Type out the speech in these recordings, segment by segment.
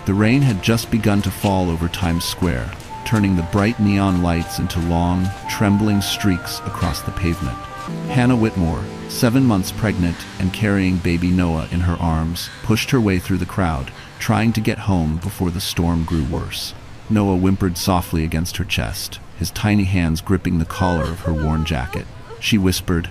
The rain had just begun to fall over Times Square, turning the bright neon lights into long, trembling streaks across the pavement. Hannah Whitmore, 7 months pregnant and carrying baby Noah in her arms, pushed her way through the crowd, trying to get home before the storm grew worse. Noah whimpered softly against her chest, his tiny hands gripping the collar of her worn jacket. She whispered,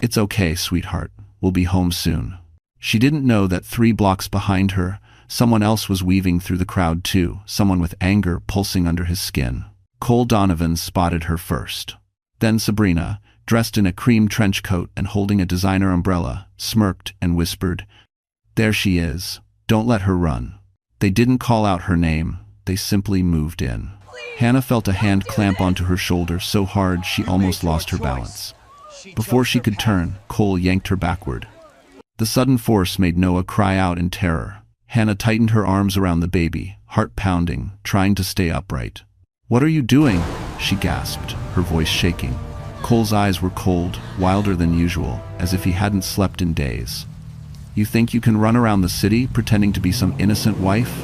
"It's okay, sweetheart. We'll be home soon." She didn't know that 3 blocks behind her, someone else was weaving through the crowd too, someone with anger pulsing under his skin. Cole Donovan spotted her first. Then Sabrina, dressed in a cream trench coat and holding a designer umbrella, smirked and whispered, "There she is. Don't let her run." They didn't call out her name, they simply moved in. Hannah felt a hand clamp onto her shoulder so hard she almost lost her balance. Before she could turn, Cole yanked her backward. The sudden force made Noah cry out in terror. Hannah tightened her arms around the baby, heart pounding, trying to stay upright. "What are you doing?" she gasped, her voice shaking. Cole's eyes were cold, wilder than usual, as if he hadn't slept in days. "You think you can run around the city pretending to be some innocent wife?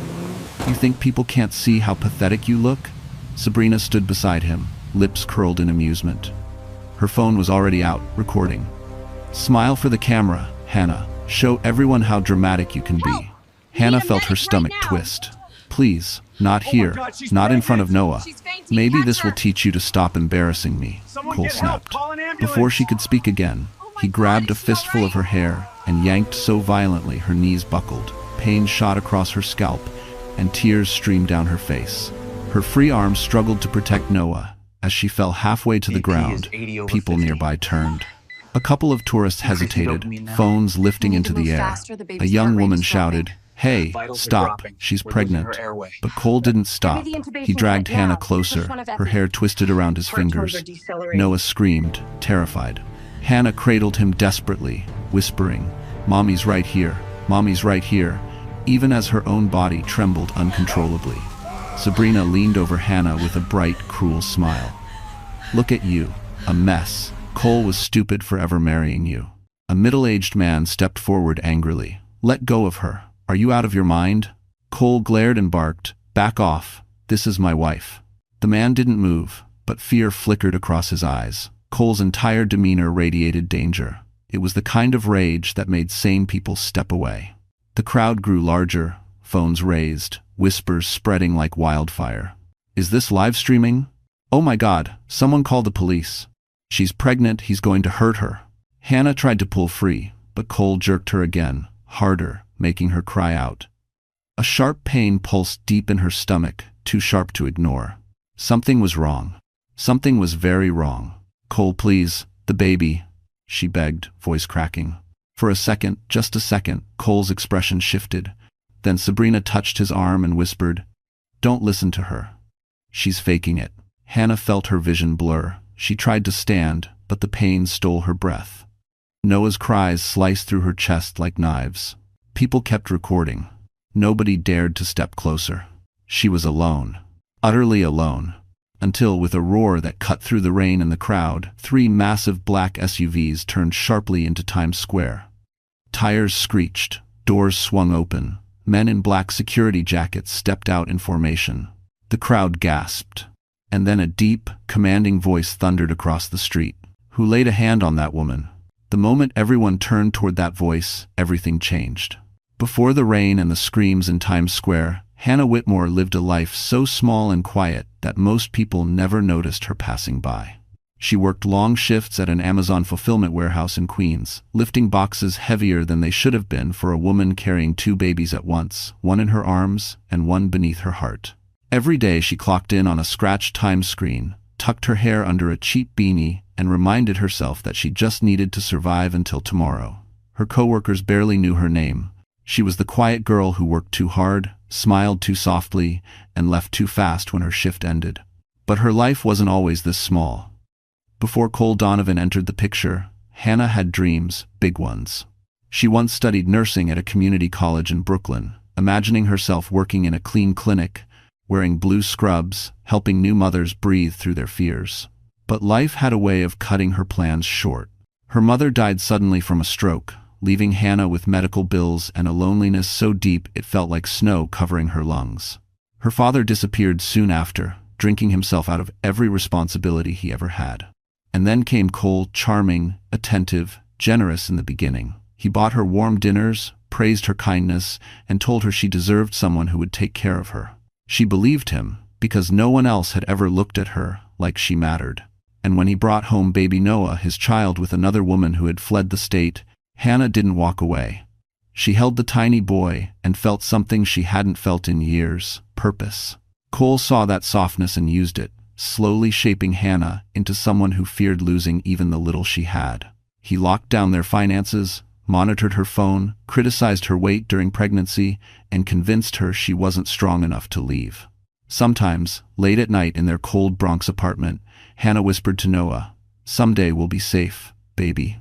You think people can't see how pathetic you look?" Sabrina stood beside him, lips curled in amusement. Her phone was already out, recording. "Smile for the camera, Hannah. Show everyone how dramatic you can be." Hannah felt her stomach twist. "Please, not here, not in front of Noah. Maybe this will teach you to stop embarrassing me," Cole snapped. Before she could speak again, he grabbed a fistful of her hair and yanked so violently her knees buckled. Pain shot across her scalp, and tears streamed down her face. Her free arms struggled to protect Noah. As she fell halfway to the ground, people nearby turned. A couple of tourists hesitated, phones lifting into the air. A young woman shouted, "Hey, stop, she's pregnant." But Cole didn't stop. He dragged Hannah closer, her hair twisted around his fingers. Noah screamed, terrified. Hannah cradled him desperately, whispering, "Mommy's right here, Mommy's right here," even as her own body trembled uncontrollably. Sabrina leaned over Hannah with a bright, cruel smile. "Look at you, a mess. Cole was stupid for ever marrying you." A middle-aged man stepped forward angrily. "Let go of her. Are you out of your mind?" Cole glared and barked, "Back off. This is my wife." The man didn't move, but fear flickered across his eyes. Cole's entire demeanor radiated danger. It was the kind of rage that made sane people step away. The crowd grew larger, phones raised, whispers spreading like wildfire. "Is this live streaming? Oh my God, someone call the police. She's pregnant, he's going to hurt her." Hannah tried to pull free, but Cole jerked her again, harder, making her cry out. A sharp pain pulsed deep in her stomach, too sharp to ignore. Something was wrong. Something was very wrong. "Cole, please, the baby," she begged, voice cracking. For a second, just a second, Cole's expression shifted. Then Sabrina touched his arm and whispered, "Don't listen to her. She's faking it." Hannah felt her vision blur. She tried to stand, but the pain stole her breath. Noah's cries sliced through her chest like knives. People kept recording. Nobody dared to step closer. She was alone. Utterly alone. Until, with a roar that cut through the rain and the crowd, 3 massive black SUVs turned sharply into Times Square. Tires screeched. Doors swung open. Men in black security jackets stepped out in formation. The crowd gasped. And then a deep, commanding voice thundered across the street. "Who laid a hand on that woman?" The moment everyone turned toward that voice, everything changed. Before the rain and the screams in Times Square, Hannah Whitmore lived a life so small and quiet that most people never noticed her passing by. She worked long shifts at an Amazon fulfillment warehouse in Queens, lifting boxes heavier than they should have been for a woman carrying 2 babies at once, one in her arms and one beneath her heart. Every day she clocked in on a scratched time screen, tucked her hair under a cheap beanie, and reminded herself that she just needed to survive until tomorrow. Her coworkers barely knew her name. She was the quiet girl who worked too hard, smiled too softly, and left too fast when her shift ended. But her life wasn't always this small. Before Cole Donovan entered the picture, Hannah had dreams, big ones. She once studied nursing at a community college in Brooklyn, imagining herself working in a clean clinic, wearing blue scrubs, helping new mothers breathe through their fears. But life had a way of cutting her plans short. Her mother died suddenly from a stroke, leaving Hannah with medical bills and a loneliness so deep it felt like snow covering her lungs. Her father disappeared soon after, drinking himself out of every responsibility he ever had. And then came Cole, charming, attentive, generous in the beginning. He bought her warm dinners, praised her kindness, and told her she deserved someone who would take care of her. She believed him, because no one else had ever looked at her like she mattered. And when he brought home baby Noah, his child with another woman who had fled the state, Hannah didn't walk away. She held the tiny boy and felt something she hadn't felt in years: purpose. Cole saw that softness and used it, slowly shaping Hannah into someone who feared losing even the little she had. He locked down their finances, monitored her phone, criticized her weight during pregnancy, and convinced her she wasn't strong enough to leave. Sometimes, late at night in their cold Bronx apartment, Hannah whispered to Noah, "Someday we'll be safe, baby."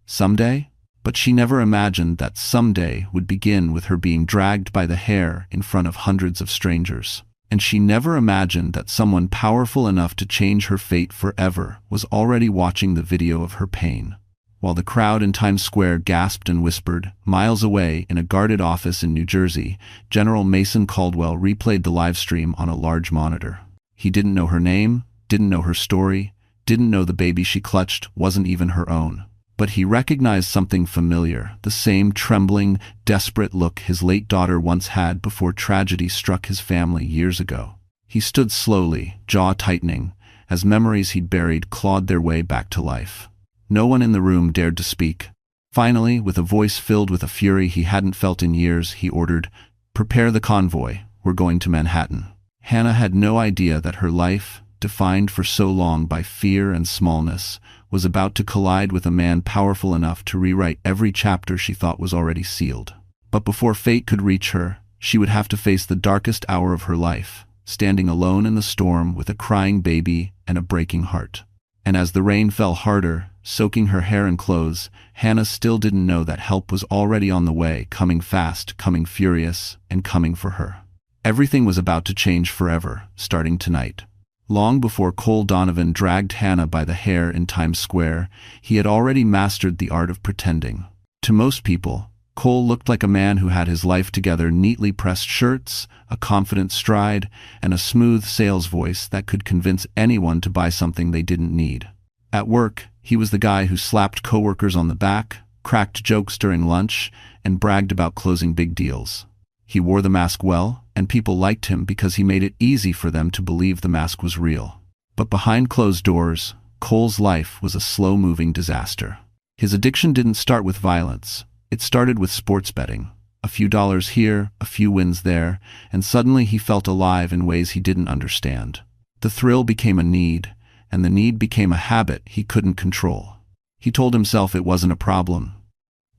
Someday? But she never imagined that someday would begin with her being dragged by the hair in front of hundreds of strangers. And she never imagined that someone powerful enough to change her fate forever was already watching the video of her pain. While the crowd in Times Square gasped and whispered, miles away in a guarded office in New Jersey, General Mason Caldwell replayed the live stream on a large monitor. He didn't know her name, didn't know her story, didn't know the baby she clutched wasn't even her own. But he recognized something familiar, the same trembling, desperate look his late daughter once had before tragedy struck his family years ago. He stood slowly, jaw tightening, as memories he'd buried clawed their way back to life. No one in the room dared to speak. Finally, with a voice filled with a fury he hadn't felt in years, he ordered, "Prepare the convoy, we're going to Manhattan." Hannah had no idea that her life, defined for so long by fear and smallness, was about to collide with a man powerful enough to rewrite every chapter she thought was already sealed. But before fate could reach her, she would have to face the darkest hour of her life, standing alone in the storm with a crying baby and a breaking heart. And as the rain fell harder, soaking her hair and clothes, Hannah still didn't know that help was already on the way, coming fast, coming furious, and coming for her. Everything was about to change forever, starting tonight. Long before Cole Donovan dragged Hannah by the hair in Times Square, he had already mastered the art of pretending. To most people, Cole looked like a man who had his life together: neatly pressed shirts, a confident stride, and a smooth sales voice that could convince anyone to buy something they didn't need. At work, he was the guy who slapped coworkers on the back, cracked jokes during lunch, and bragged about closing big deals. He wore the mask well, and people liked him because he made it easy for them to believe the mask was real. But behind closed doors, Cole's life was a slow-moving disaster. His addiction didn't start with violence. It started with sports betting. A few dollars here, a few wins there, and suddenly he felt alive in ways he didn't understand. The thrill became a need, and the need became a habit he couldn't control. He told himself it wasn't a problem.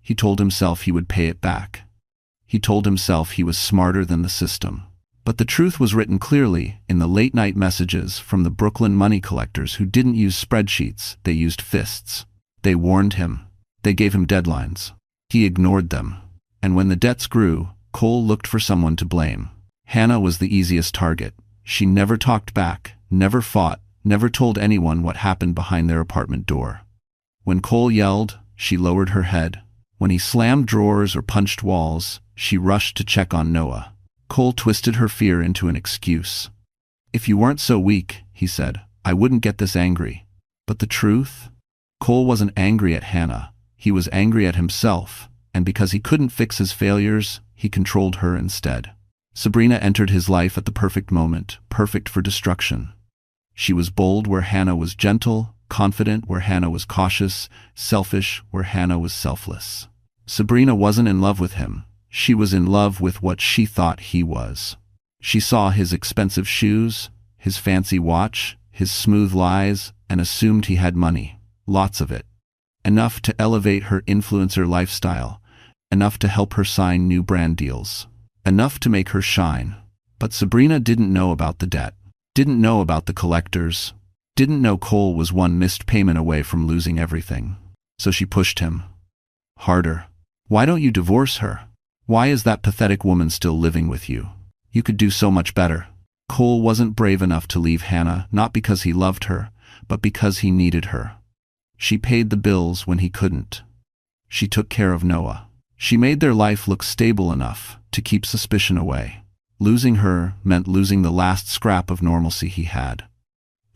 He told himself he would pay it back. He told himself he was smarter than the system. But the truth was written clearly in the late-night messages from the Brooklyn money collectors who didn't use spreadsheets, they used fists. They warned him. They gave him deadlines. He ignored them. And when the debts grew, Cole looked for someone to blame. Hannah was the easiest target. She never talked back, never fought, never told anyone what happened behind their apartment door. When Cole yelled, she lowered her head. When he slammed drawers or punched walls, she rushed to check on Noah. Cole twisted her fear into an excuse. "If you weren't so weak," he said, "I wouldn't get this angry." But the truth? Cole wasn't angry at Hannah. He was angry at himself, and because he couldn't fix his failures, he controlled her instead. Sabrina entered his life at the perfect moment, perfect for destruction. She was bold where Hannah was gentle, confident where Hannah was cautious, selfish where Hannah was selfless. Sabrina wasn't in love with him. She was in love with what she thought he was. She saw his expensive shoes, his fancy watch, his smooth lies, and assumed he had money. Lots of it. Enough to elevate her influencer lifestyle. Enough to help her sign new brand deals. Enough to make her shine. But Sabrina didn't know about the debt. Didn't know about the collectors. Didn't know Cole was one missed payment away from losing everything. So she pushed him. Harder. "Why don't you divorce her? Why is that pathetic woman still living with you? You could do so much better." Cole wasn't brave enough to leave Hannah, not because he loved her, but because he needed her. She paid the bills when he couldn't. She took care of Noah. She made their life look stable enough to keep suspicion away. Losing her meant losing the last scrap of normalcy he had.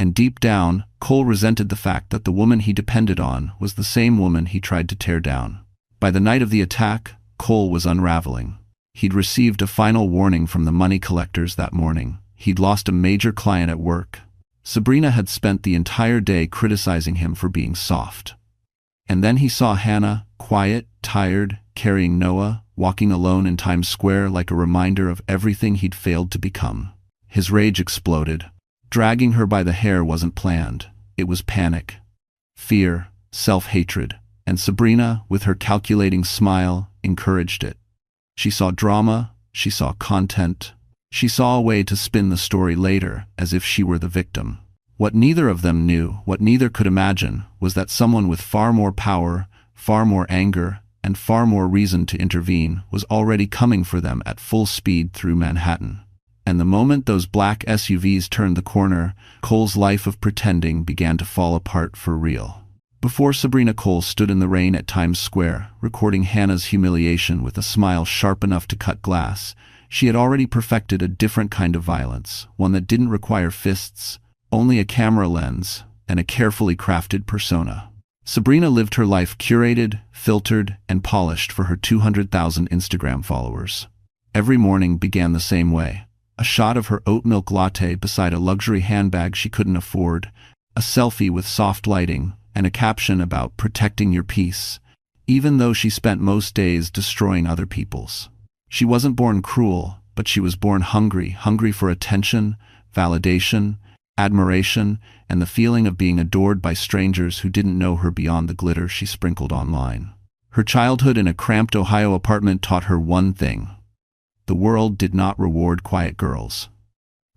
And deep down, Cole resented the fact that the woman he depended on was the same woman he tried to tear down. By the night of the attack, Cole was unraveling. He'd received a final warning from the money collectors that morning. He'd lost a major client at work. Sabrina had spent the entire day criticizing him for being soft. And then he saw Hannah, quiet, tired, carrying Noah, walking alone in Times Square like a reminder of everything he'd failed to become. His rage exploded. Dragging her by the hair wasn't planned. It was panic, fear, self-hatred, and Sabrina, with her calculating smile, encouraged it. She saw drama, she saw content, she saw a way to spin the story later as if she were the victim. What neither of them knew, what neither could imagine, was that someone with far more power, far more anger, and far more reason to intervene was already coming for them at full speed through Manhattan. And the moment those black SUVs turned the corner, Cole's life of pretending began to fall apart for real. Before Sabrina Cole stood in the rain at Times Square, recording Hannah's humiliation with a smile sharp enough to cut glass, she had already perfected a different kind of violence, one that didn't require fists, only a camera lens, and a carefully crafted persona. Sabrina lived her life curated, filtered, and polished for her 200,000 Instagram followers. Every morning began the same way. A shot of her oat milk latte beside a luxury handbag she couldn't afford, a selfie with soft lighting, and a caption about protecting your peace, even though she spent most days destroying other people's. She wasn't born cruel, but she was born hungry for attention, validation, admiration, and the feeling of being adored by strangers who didn't know her beyond the glitter she sprinkled online. Her childhood in a cramped Ohio apartment taught her one thing: the world did not reward quiet girls.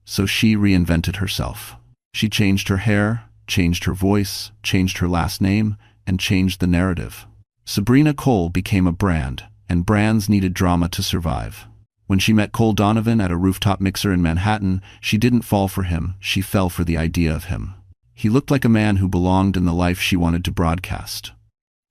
So she reinvented herself. She changed her hair, changed her voice, changed her last name, and changed the narrative. Sabrina Cole became a brand, and brands needed drama to survive. When she met Cole Donovan at a rooftop mixer in Manhattan, she didn't fall for him, she fell for the idea of him. He looked like a man who belonged in the life she wanted to broadcast.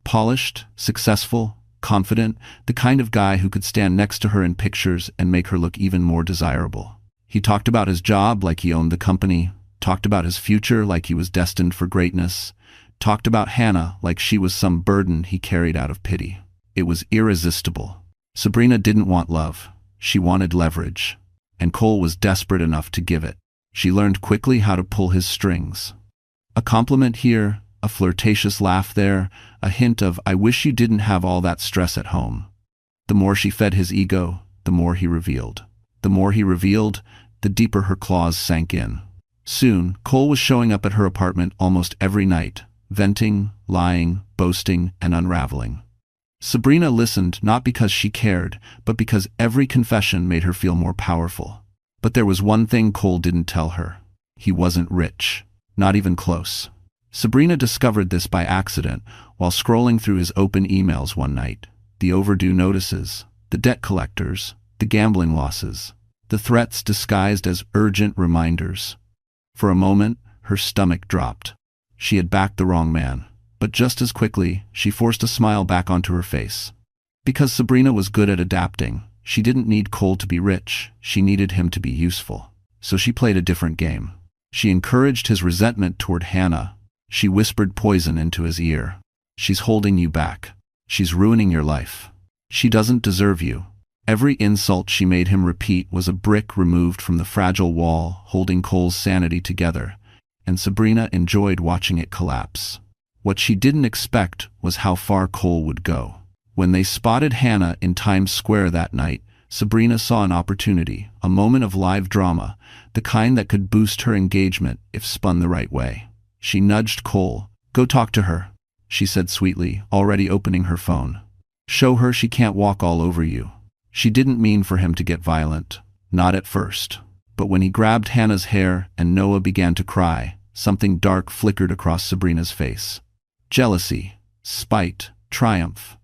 Polished, successful, confident, the kind of guy who could stand next to her in pictures and make her look even more desirable. He talked about his job like he owned the company, talked about his future like he was destined for greatness, talked about Hannah like she was some burden he carried out of pity. It was irresistible. Sabrina didn't want love. She wanted leverage. And Cole was desperate enough to give it. She learned quickly how to pull his strings. A compliment here, a flirtatious laugh there, a hint of, "I wish you didn't have all that stress at home." The more she fed his ego, the more he revealed. The more he revealed, the deeper her claws sank in. Soon, Cole was showing up at her apartment almost every night, venting, lying, boasting, and unraveling. Sabrina listened not because she cared, but because every confession made her feel more powerful. But there was one thing Cole didn't tell her. He wasn't rich. Not even close. Sabrina discovered this by accident while scrolling through his open emails one night. The overdue notices, the debt collectors, the gambling losses, the threats disguised as urgent reminders. For a moment, her stomach dropped. She had backed the wrong man. But just as quickly, she forced a smile back onto her face. Because Sabrina was good at adapting, she didn't need Cole to be rich, she needed him to be useful. So she played a different game. She encouraged his resentment toward Hannah. She whispered poison into his ear. "She's holding you back. She's ruining your life. She doesn't deserve you." Every insult she made him repeat was a brick removed from the fragile wall holding Cole's sanity together, and Sabrina enjoyed watching it collapse. What she didn't expect was how far Cole would go. When they spotted Hannah in Times Square that night, Sabrina saw an opportunity, a moment of live drama, the kind that could boost her engagement if spun the right way. She nudged Cole. "Go talk to her," she said sweetly, already opening her phone. "Show her she can't walk all over you." She didn't mean for him to get violent. Not at first. But when he grabbed Hannah's hair and Noah began to cry, something dark flickered across Sabrina's face. Jealousy, spite, triumph.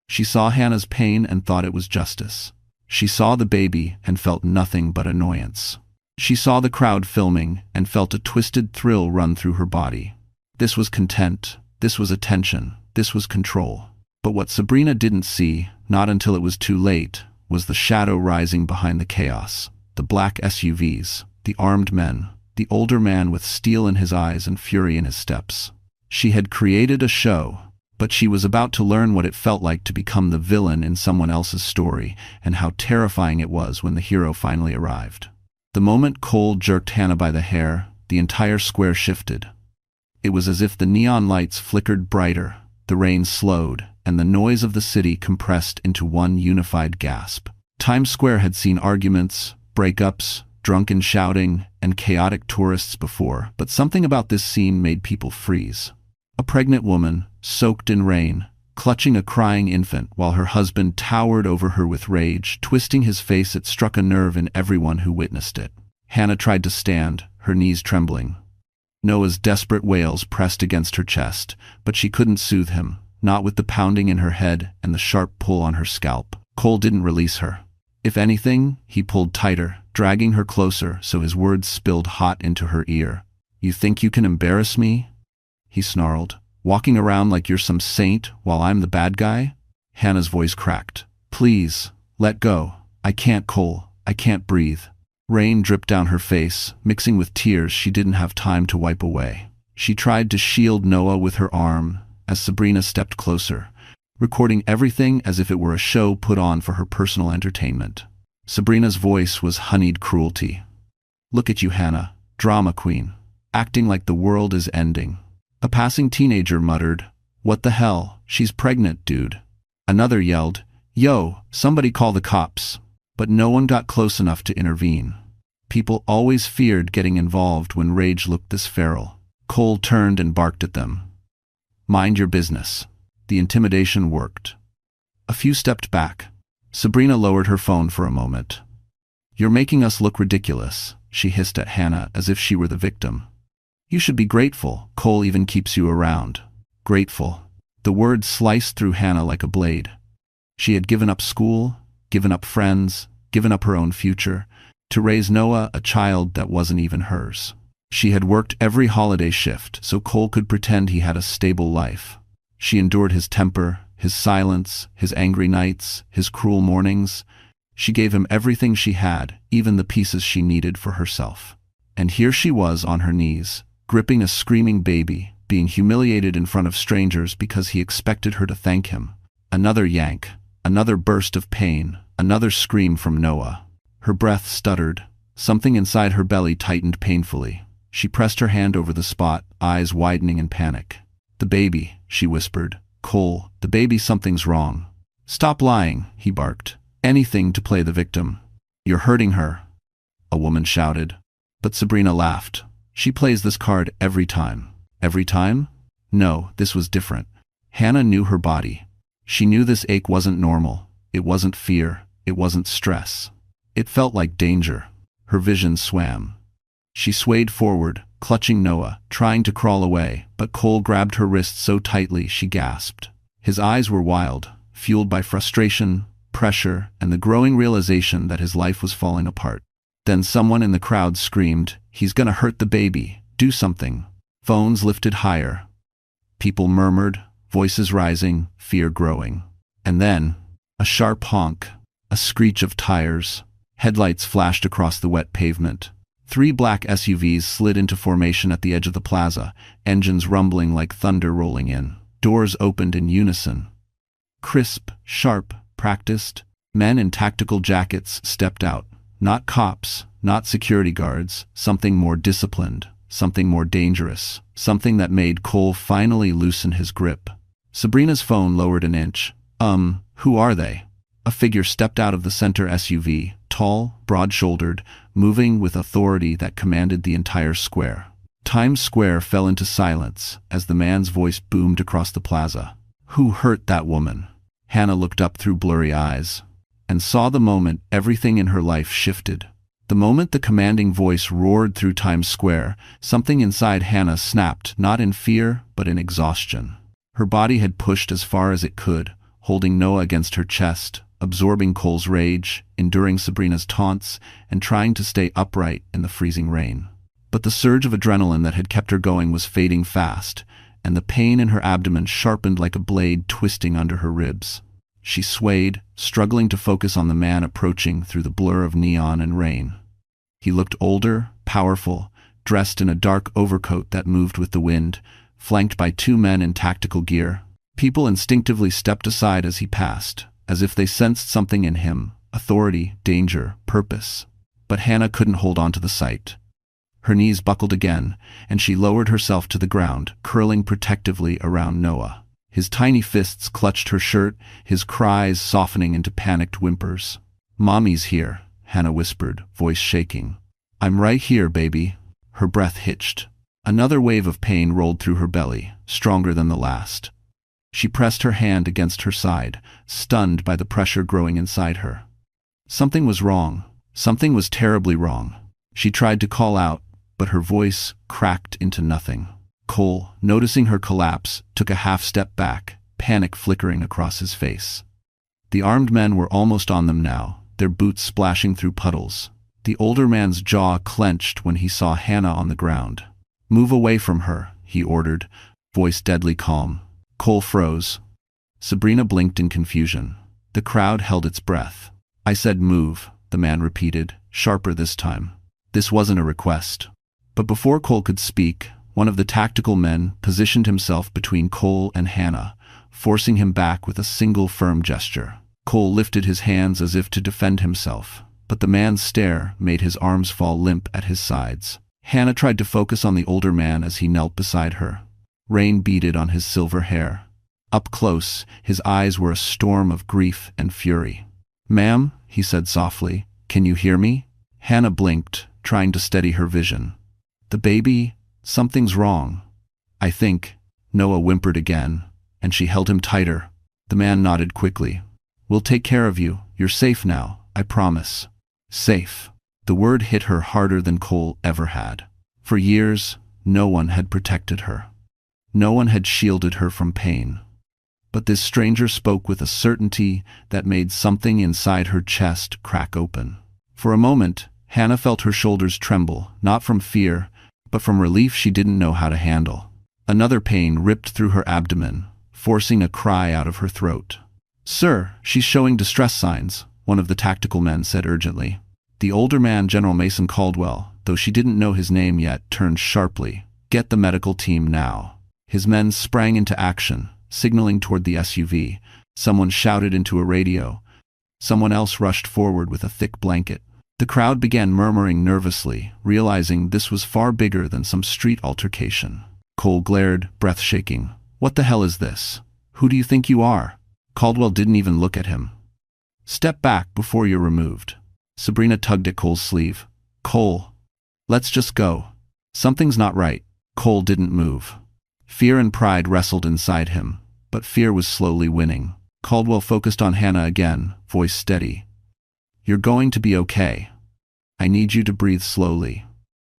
She saw Hannah's pain and thought it was justice. She saw the baby and felt nothing but annoyance. She saw the crowd filming and felt a twisted thrill run through her body. This was content, this was attention, this was control. But what Sabrina didn't see, not until it was too late, was the shadow rising behind the chaos. The black SUVs, the armed men, the older man with steel in his eyes and fury in his steps. She had created a show, but she was about to learn what it felt like to become the villain in someone else's story, and how terrifying it was when the hero finally arrived. The moment Cole jerked Hannah by the hair, the entire square shifted. It was as if the neon lights flickered brighter, the rain slowed, and the noise of the city compressed into one unified gasp. Times Square had seen arguments, breakups, drunken shouting, and chaotic tourists before, but something about this scene made people freeze. A pregnant woman, soaked in rain, clutching a crying infant while her husband towered over her with rage, twisting his face. It struck a nerve in everyone who witnessed it. Hannah tried to stand, her knees trembling. Noah's desperate wails pressed against her chest, but she couldn't soothe him, not with the pounding in her head and the sharp pull on her scalp. Cole didn't release her. If anything, he pulled tighter, dragging her closer so his words spilled hot into her ear. "You think you can embarrass me?" he snarled. "Walking around like you're some saint while I'm the bad guy?" Hannah's voice cracked. "Please, let go. I can't, Cole. I can't breathe." Rain dripped down her face, mixing with tears she didn't have time to wipe away. She tried to shield Noah with her arm as Sabrina stepped closer, recording everything as if it were a show put on for her personal entertainment. Sabrina's voice was honeyed cruelty. "Look at you, Hannah, drama queen, acting like the world is ending." A passing teenager muttered, "What the hell, she's pregnant, dude." Another yelled, "Yo, somebody call the cops." But no one got close enough to intervene. People always feared getting involved when rage looked this feral. Cole turned and barked at them. "Mind your business." The intimidation worked. A few stepped back. Sabrina lowered her phone for a moment. "You're making us look ridiculous," she hissed at Hannah as if she were the victim. "You should be grateful Cole even keeps you around." Grateful. The word sliced through Hannah like a blade. She had given up school, given up friends, given up her own future, to raise Noah, a child that wasn't even hers. She had worked every holiday shift so Cole could pretend he had a stable life. She endured his temper, his silence, his angry nights, his cruel mornings. She gave him everything she had, even the pieces she needed for herself. And here she was on her knees, gripping a screaming baby, being humiliated in front of strangers because he expected her to thank him. Another yank, another burst of pain, another scream from Noah. Her breath stuttered. Something inside her belly tightened painfully. She pressed her hand over the spot, eyes widening in panic. "The baby," she whispered. "Cole, the baby, something's wrong." "Stop lying," he barked. "Anything to play the victim." "You're hurting her," a woman shouted. But Sabrina laughed. "She plays this card every time." Every time? No, this was different. Hannah knew her body. She knew this ache wasn't normal. It wasn't fear. It wasn't stress. It felt like danger. Her vision swam. She swayed forward, clutching Noah, trying to crawl away, but Cole grabbed her wrist so tightly she gasped. His eyes were wild, fueled by frustration, pressure, and the growing realization that his life was falling apart. Then someone in the crowd screamed, "He's gonna hurt the baby. Do something." Phones lifted higher. People murmured, voices rising, fear growing. And then, a sharp honk, a screech of tires. Headlights flashed across the wet pavement. 3 black SUVs slid into formation at the edge of the plaza, engines rumbling like thunder rolling in. Doors opened in unison. Crisp, sharp, practiced, men in tactical jackets stepped out. Not cops, not security guards, something more disciplined, something more dangerous, something that made Cole finally loosen his grip. Sabrina's phone lowered an inch. Who are they?" A figure stepped out of the center SUV, tall, broad-shouldered, moving with authority that commanded the entire square. Times Square fell into silence as the man's voice boomed across the plaza. "Who hurt that woman?" Hannah looked up through blurry eyes and saw the moment everything in her life shifted. The moment the commanding voice roared through Times Square, something inside Hannah snapped, not in fear, but in exhaustion. Her body had pushed as far as it could, holding Noah against her chest, absorbing Cole's rage, enduring Sabrina's taunts, and trying to stay upright in the freezing rain. But the surge of adrenaline that had kept her going was fading fast, and the pain in her abdomen sharpened like a blade twisting under her ribs. She swayed, struggling to focus on the man approaching through the blur of neon and rain. He looked older, powerful, dressed in a dark overcoat that moved with the wind, flanked by two men in tactical gear. People instinctively stepped aside as he passed, as if they sensed something in him: authority, danger, purpose. But Hannah couldn't hold on to the sight. Her knees buckled again, and she lowered herself to the ground, curling protectively around Noah. His tiny fists clutched her shirt, his cries softening into panicked whimpers. "Mommy's here," Hannah whispered, voice shaking. "I'm right here, baby." Her breath hitched. Another wave of pain rolled through her belly, stronger than the last. She pressed her hand against her side, stunned by the pressure growing inside her. Something was wrong. Something was terribly wrong. She tried to call out, but her voice cracked into nothing. Cole, noticing her collapse, took a half-step back, panic flickering across his face. The armed men were almost on them now, their boots splashing through puddles. The older man's jaw clenched when he saw Hannah on the ground. "Move away from her," he ordered, voice deadly calm. Cole froze. Sabrina blinked in confusion. The crowd held its breath. "I said move," the man repeated, sharper this time. This wasn't a request. But before Cole could speak, one of the tactical men positioned himself between Cole and Hannah, forcing him back with a single firm gesture. Cole lifted his hands as if to defend himself, but the man's stare made his arms fall limp at his sides. Hannah tried to focus on the older man as he knelt beside her. Rain beaded on his silver hair. Up close, his eyes were a storm of grief and fury. "Ma'am," he said softly, "can you hear me?" Hannah blinked, trying to steady her vision. "The baby, something's wrong. I think," Noah whimpered again, and she held him tighter. The man nodded quickly. "We'll take care of you. You're safe now, I promise." Safe. The word hit her harder than Cole ever had. For years, no one had protected her. No one had shielded her from pain. But this stranger spoke with a certainty that made something inside her chest crack open. For a moment, Hannah felt her shoulders tremble, not from fear, but from relief she didn't know how to handle. Another pain ripped through her abdomen, forcing a cry out of her throat. "Sir, she's showing distress signs," one of the tactical men said urgently. The older man, General Mason Caldwell, though she didn't know his name yet, turned sharply. "Get the medical team now." His men sprang into action, signaling toward the SUV. Someone shouted into a radio. Someone else rushed forward with a thick blanket. The crowd began murmuring nervously, realizing this was far bigger than some street altercation. Cole glared, breath shaking. "What the hell is this? Who do you think you are?" Caldwell didn't even look at him. "Step back before you're removed." Sabrina tugged at Cole's sleeve. "Cole, let's just go. Something's not right." Cole didn't move. Fear and pride wrestled inside him, but fear was slowly winning. Caldwell focused on Hannah again, voice steady. "You're going to be okay. I need you to breathe slowly.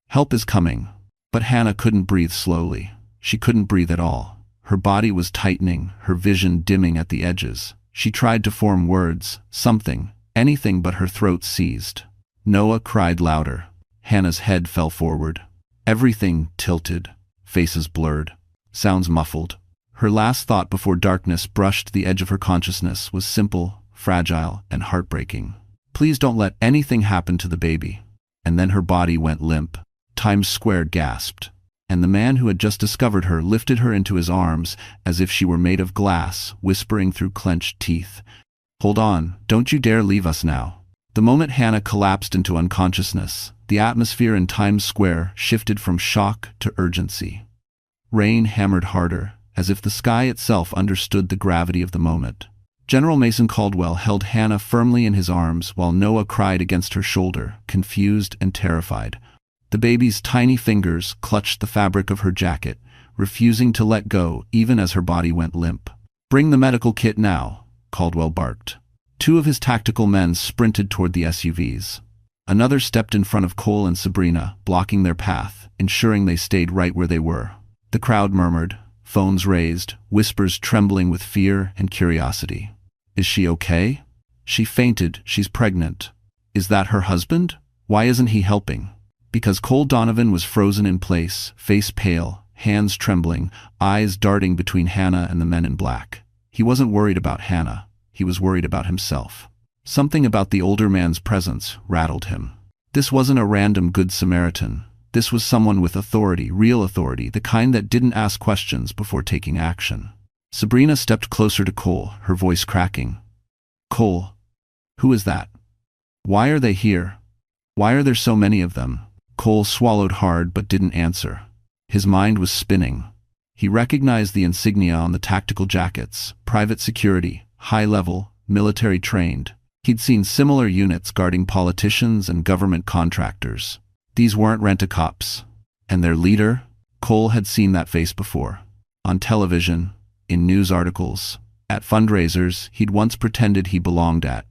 Help is coming." But Hannah couldn't breathe slowly. She couldn't breathe at all. Her body was tightening, her vision dimming at the edges. She tried to form words, something, anything, but her throat seized. Noah cried louder. Hannah's head fell forward. Everything tilted, faces blurred, sounds muffled. Her last thought before darkness brushed the edge of her consciousness was simple, fragile, and heartbreaking. "Please don't let anything happen to the baby." And then her body went limp. Times Square gasped, and the man who had just discovered her lifted her into his arms as if she were made of glass, whispering through clenched teeth, "Hold on, don't you dare leave us now." The moment Hannah collapsed into unconsciousness, the atmosphere in Times Square shifted from shock to urgency. Rain hammered harder, as if the sky itself understood the gravity of the moment. General Mason Caldwell held Hannah firmly in his arms while Noah cried against her shoulder, confused and terrified. The baby's tiny fingers clutched the fabric of her jacket, refusing to let go even as her body went limp. "Bring the medical kit now," Caldwell barked. Two of his tactical men sprinted toward the SUVs. Another stepped in front of Cole and Sabrina, blocking their path, ensuring they stayed right where they were. The crowd murmured, phones raised, whispers trembling with fear and curiosity. "Is she okay?" "She fainted, she's pregnant." "Is that her husband? Why isn't he helping?" Because Cole Donovan was frozen in place, face pale, hands trembling, eyes darting between Hannah and the men in black. He wasn't worried about Hannah. He was worried about himself. Something about the older man's presence rattled him. This wasn't a random Good Samaritan. This was someone with authority, real authority, the kind that didn't ask questions before taking action. Sabrina stepped closer to Cole, her voice cracking. "Cole, who is that? Why are they here? Why are there so many of them?" Cole swallowed hard but didn't answer. His mind was spinning. He recognized the insignia on the tactical jackets: private security, high level, military trained. He'd seen similar units guarding politicians and government contractors. These weren't rent-a-cops. And their leader? Cole had seen that face before. On television, in news articles, at fundraisers he'd once pretended he belonged at.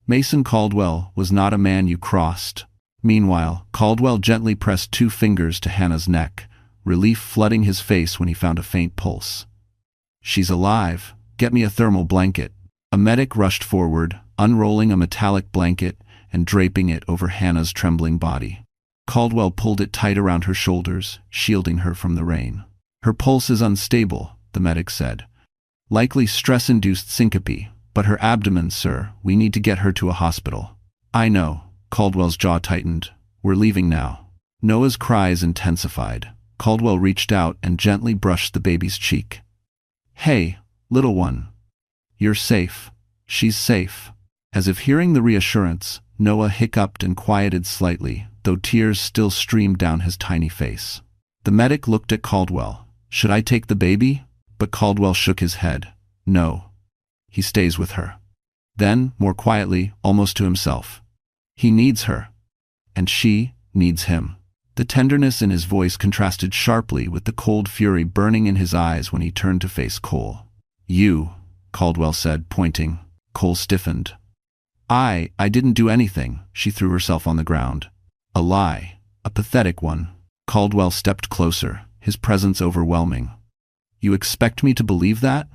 Mason Caldwell was not a man you crossed. Meanwhile, Caldwell gently pressed 2 fingers to Hannah's neck, relief flooding his face when he found a faint pulse. "She's alive. Get me a thermal blanket." A medic rushed forward, unrolling a metallic blanket and draping it over Hannah's trembling body. Caldwell pulled it tight around her shoulders, shielding her from the rain. "Her pulse is unstable," the medic said. "Likely stress-induced syncope, but her abdomen, sir, we need to get her to a hospital." "I know." Caldwell's jaw tightened. "We're leaving now." Noah's cries intensified. Caldwell reached out and gently brushed the baby's cheek. "Hey, little one. You're safe. She's safe." As if hearing the reassurance, Noah hiccuped and quieted slightly, though tears still streamed down his tiny face. The medic looked at Caldwell. "Should I take the baby?" But Caldwell shook his head. "No. He stays with her." Then, more quietly, almost to himself, "He needs her. And she needs him." The tenderness in his voice contrasted sharply with the cold fury burning in his eyes when he turned to face Cole. "You," Caldwell said, pointing. Cole stiffened. I didn't do anything." She threw herself on the ground. "A lie. A pathetic one." Caldwell stepped closer, his presence overwhelming. "You expect me to believe that?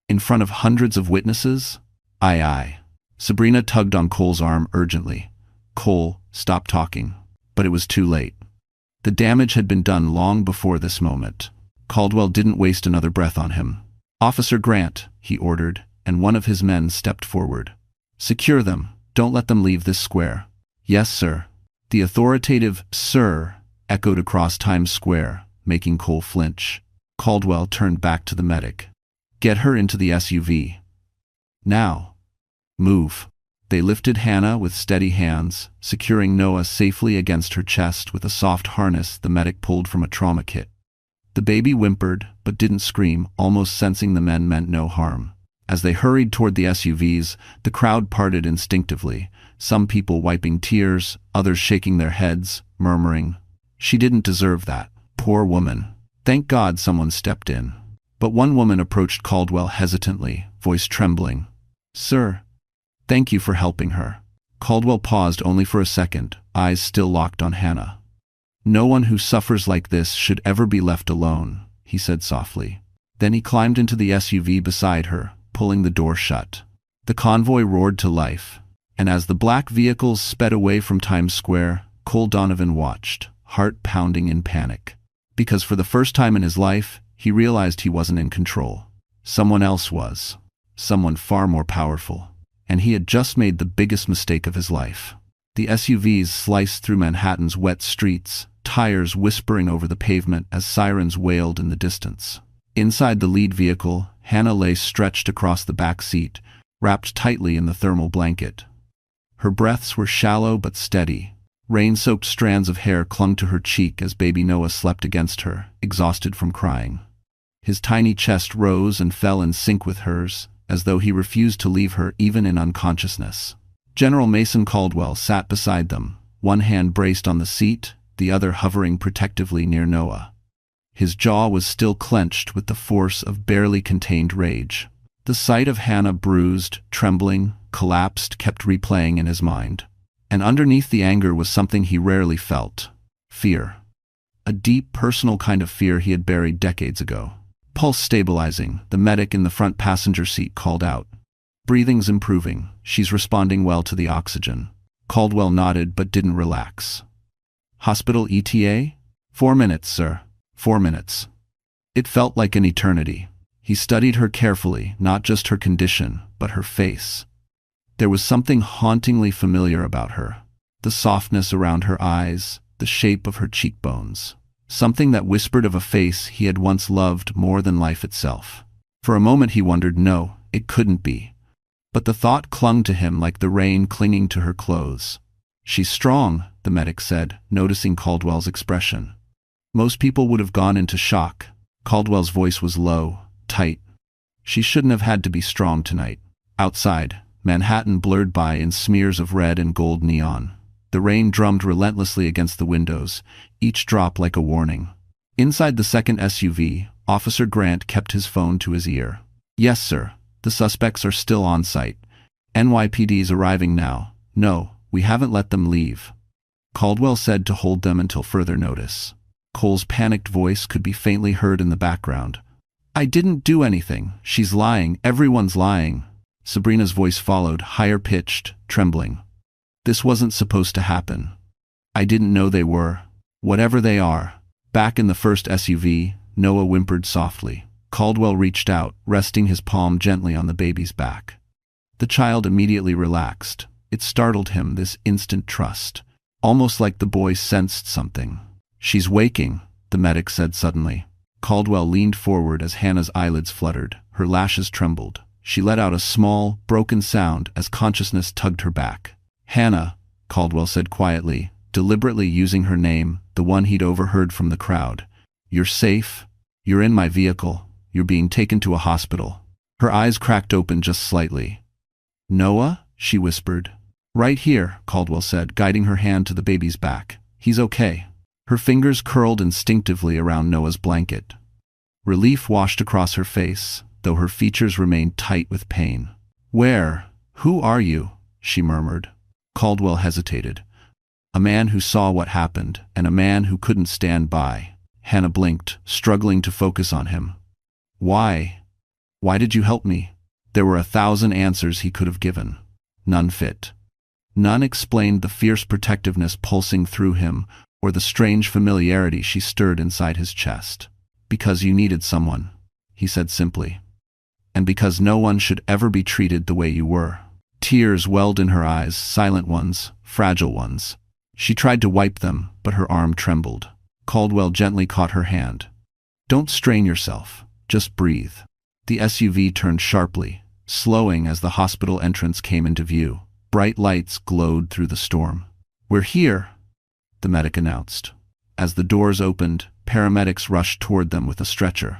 In front of hundreds of witnesses?" Aye. Sabrina tugged on Cole's arm urgently. Cole, stop talking. But it was too late. The damage had been done long before this moment. Caldwell didn't waste another breath on him. "Officer Grant," he ordered, and one of his men stepped forward. "Secure them. Don't let them leave this square." "Yes, sir." The authoritative "sir" echoed across Times Square, making Cole flinch. Caldwell turned back to the medic. "Get her into the SUV. Now. Move." They lifted Hannah with steady hands, securing Noah safely against her chest with a soft harness the medic pulled from a trauma kit. The baby whimpered, but didn't scream, almost sensing the men meant no harm. As they hurried toward the SUVs, the crowd parted instinctively, some people wiping tears, others shaking their heads, murmuring, "She didn't deserve that. Poor woman." Thank God someone stepped in. But one woman approached Caldwell hesitantly, voice trembling. "Sir, thank you for helping her." Caldwell paused only for a second, eyes still locked on Hannah. "No one who suffers like this should ever be left alone," he said softly. Then he climbed into the SUV beside her, pulling the door shut. The convoy roared to life, and as the black vehicles sped away from Times Square, Cole Donovan watched, heart pounding in panic. Because for the first time in his life, he realized he wasn't in control. Someone else was. Someone far more powerful. And he had just made the biggest mistake of his life. The SUVs sliced through Manhattan's wet streets, tires whispering over the pavement as sirens wailed in the distance. Inside the lead vehicle, Hannah lay stretched across the back seat, wrapped tightly in the thermal blanket. Her breaths were shallow but steady. Rain-soaked strands of hair clung to her cheek as baby Noah slept against her, exhausted from crying. His tiny chest rose and fell in sync with hers, as though he refused to leave her even in unconsciousness. General Mason Caldwell sat beside them, one hand braced on the seat, the other hovering protectively near Noah. His jaw was still clenched with the force of barely contained rage. The sight of Hannah bruised, trembling, collapsed kept replaying in his mind. And underneath the anger was something he rarely felt: fear. A deep, personal kind of fear he had buried decades ago. Pulse stabilizing, the medic in the front passenger seat called out. "Breathing's improving. She's responding well to the oxygen." Caldwell nodded but didn't relax. "Hospital ETA?" "4 minutes, sir." 4 minutes. It felt like an eternity. He studied her carefully, not just her condition, but her face. There was something hauntingly familiar about her. The softness around her eyes, the shape of her cheekbones. Something that whispered of a face he had once loved more than life itself. For a moment he wondered, no, it couldn't be. But the thought clung to him like the rain clinging to her clothes. "She's strong," the medic said, noticing Caldwell's expression. Most people would have gone into shock. Caldwell's voice was low, tight. She shouldn't have had to be strong tonight. Outside, Manhattan blurred by in smears of red and gold neon. The rain drummed relentlessly against the windows, each drop like a warning. Inside the second SUV, Officer Grant kept his phone to his ear. "Yes, sir. The suspects are still on site. NYPD's arriving now. No, we haven't let them leave." Caldwell said to hold them until further notice. Cole's panicked voice could be faintly heard in the background. "I didn't do anything. She's lying. Everyone's lying." Sabrina's voice followed, higher-pitched, trembling. "This wasn't supposed to happen. I didn't know they were. Whatever they are." Back in the first SUV, Noah whimpered softly. Caldwell reached out, resting his palm gently on the baby's back. The child immediately relaxed. It startled him, this instant trust. Almost like the boy sensed something. "She's waking," the medic said suddenly. Caldwell leaned forward as Hannah's eyelids fluttered. Her lashes trembled. She let out a small, broken sound as consciousness tugged her back. "Hannah," Caldwell said quietly, deliberately using her name, the one he'd overheard from the crowd. "You're safe. You're in my vehicle. You're being taken to a hospital." Her eyes cracked open just slightly. "Noah?" she whispered. "Right here," Caldwell said, guiding her hand to the baby's back. "He's okay." Her fingers curled instinctively around Noah's blanket. Relief washed across her face, though her features remained tight with pain. "Who are you?" she murmured. Caldwell hesitated. "A man who saw what happened, and a man who couldn't stand by." Hannah blinked, struggling to focus on him. "Why? Why did you help me?" There were 1,000 answers he could have given. None fit. None explained the fierce protectiveness pulsing through him, or the strange familiarity she stirred inside his chest. "Because you needed someone," he said simply. "And because no one should ever be treated the way you were." Tears welled in her eyes, silent ones, fragile ones. She tried to wipe them, but her arm trembled. Caldwell gently caught her hand. "Don't strain yourself. Just breathe." The SUV turned sharply, slowing as the hospital entrance came into view. Bright lights glowed through the storm. "We're here," the medic announced. As the doors opened, paramedics rushed toward them with a stretcher.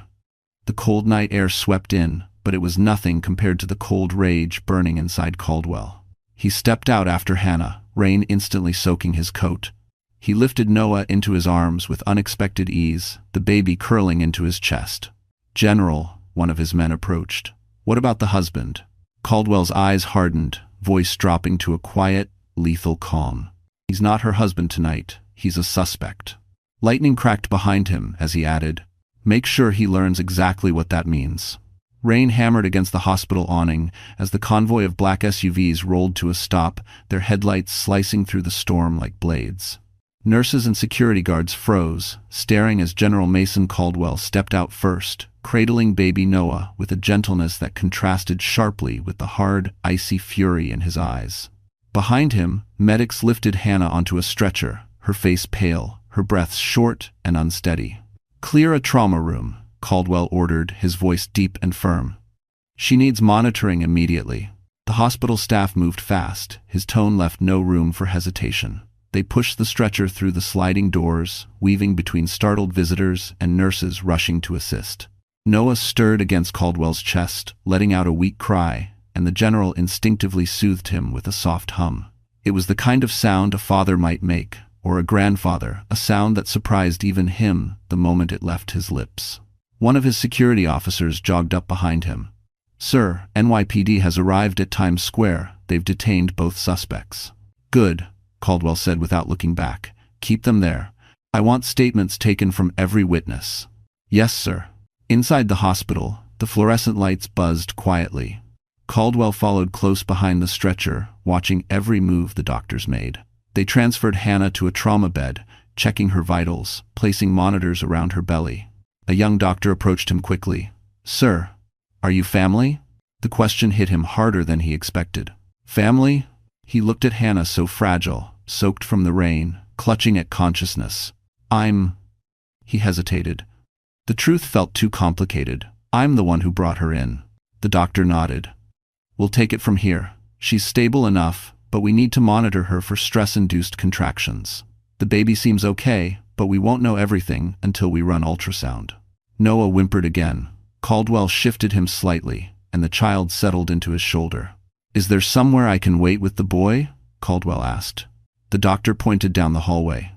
The cold night air swept in, but it was nothing compared to the cold rage burning inside Caldwell. He stepped out after Hannah, rain instantly soaking his coat. He lifted Noah into his arms with unexpected ease, the baby curling into his chest. "General," one of his men approached. "What about the husband?" Caldwell's eyes hardened, voice dropping to a quiet, lethal calm. "He's not her husband tonight. He's a suspect." Lightning cracked behind him as he added, "Make sure he learns exactly what that means." Rain hammered against the hospital awning as the convoy of black SUVs rolled to a stop, their headlights slicing through the storm like blades. Nurses and security guards froze, staring as General Mason Caldwell stepped out first, cradling baby Noah with a gentleness that contrasted sharply with the hard, icy fury in his eyes. Behind him, medics lifted Hannah onto a stretcher, her face pale, her breath short and unsteady. "Clear a trauma room," Caldwell ordered, his voice deep and firm. "She needs monitoring immediately." The hospital staff moved fast, his tone left no room for hesitation. They pushed the stretcher through the sliding doors, weaving between startled visitors and nurses rushing to assist. Noah stirred against Caldwell's chest, letting out a weak cry, and the general instinctively soothed him with a soft hum. It was the kind of sound a father might make, or a grandfather, a sound that surprised even him the moment it left his lips. One of his security officers jogged up behind him. "Sir, NYPD has arrived at Times Square. They've detained both suspects." "Good," Caldwell said without looking back. "Keep them there. I want statements taken from every witness." "Yes, sir." Inside the hospital, the fluorescent lights buzzed quietly. Caldwell followed close behind the stretcher, watching every move the doctors made. They transferred Hannah to a trauma bed, checking her vitals, placing monitors around her belly. A young doctor approached him quickly. "Sir, are you family?" The question hit him harder than he expected. "Family?" He looked at Hannah, so fragile, soaked from the rain, clutching at consciousness. He hesitated. The truth felt too complicated. "I'm the one who brought her in." The doctor nodded. "We'll take it from here. She's stable enough, but we need to monitor her for stress-induced contractions. The baby seems okay, but we won't know everything until we run ultrasound." Noah whimpered again. Caldwell shifted him slightly, and the child settled into his shoulder. "Is there somewhere I can wait with the boy?" Caldwell asked. The doctor pointed down the hallway.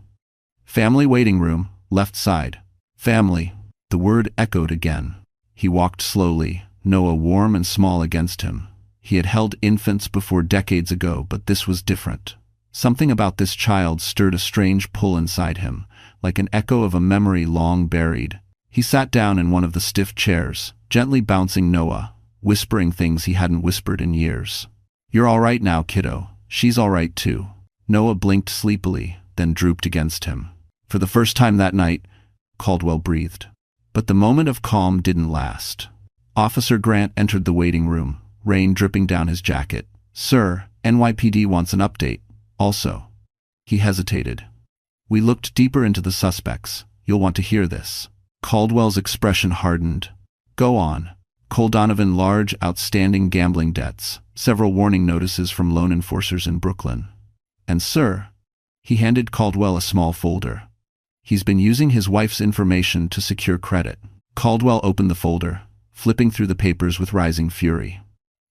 "Family waiting room, left side." "Family." The word echoed again. He walked slowly, Noah warm and small against him. He had held infants before decades ago, but this was different. Something about this child stirred a strange pull inside him, like an echo of a memory long buried. He sat down in one of the stiff chairs, gently bouncing Noah, whispering things he hadn't whispered in years. "You're all right now, kiddo. She's all right too." Noah blinked sleepily, then drooped against him. "For the first time that night," Caldwell breathed. But the moment of calm didn't last. Officer Grant entered the waiting room, rain dripping down his jacket. "Sir, NYPD wants an update. Also." He hesitated. "We looked deeper into the suspects. You'll want to hear this." Caldwell's expression hardened. "Go on." Cole Donovan, large, outstanding gambling debts, several warning notices from loan enforcers in Brooklyn. "And sir," he handed Caldwell a small folder. "He's been using his wife's information to secure credit." Caldwell opened the folder, flipping through the papers with rising fury.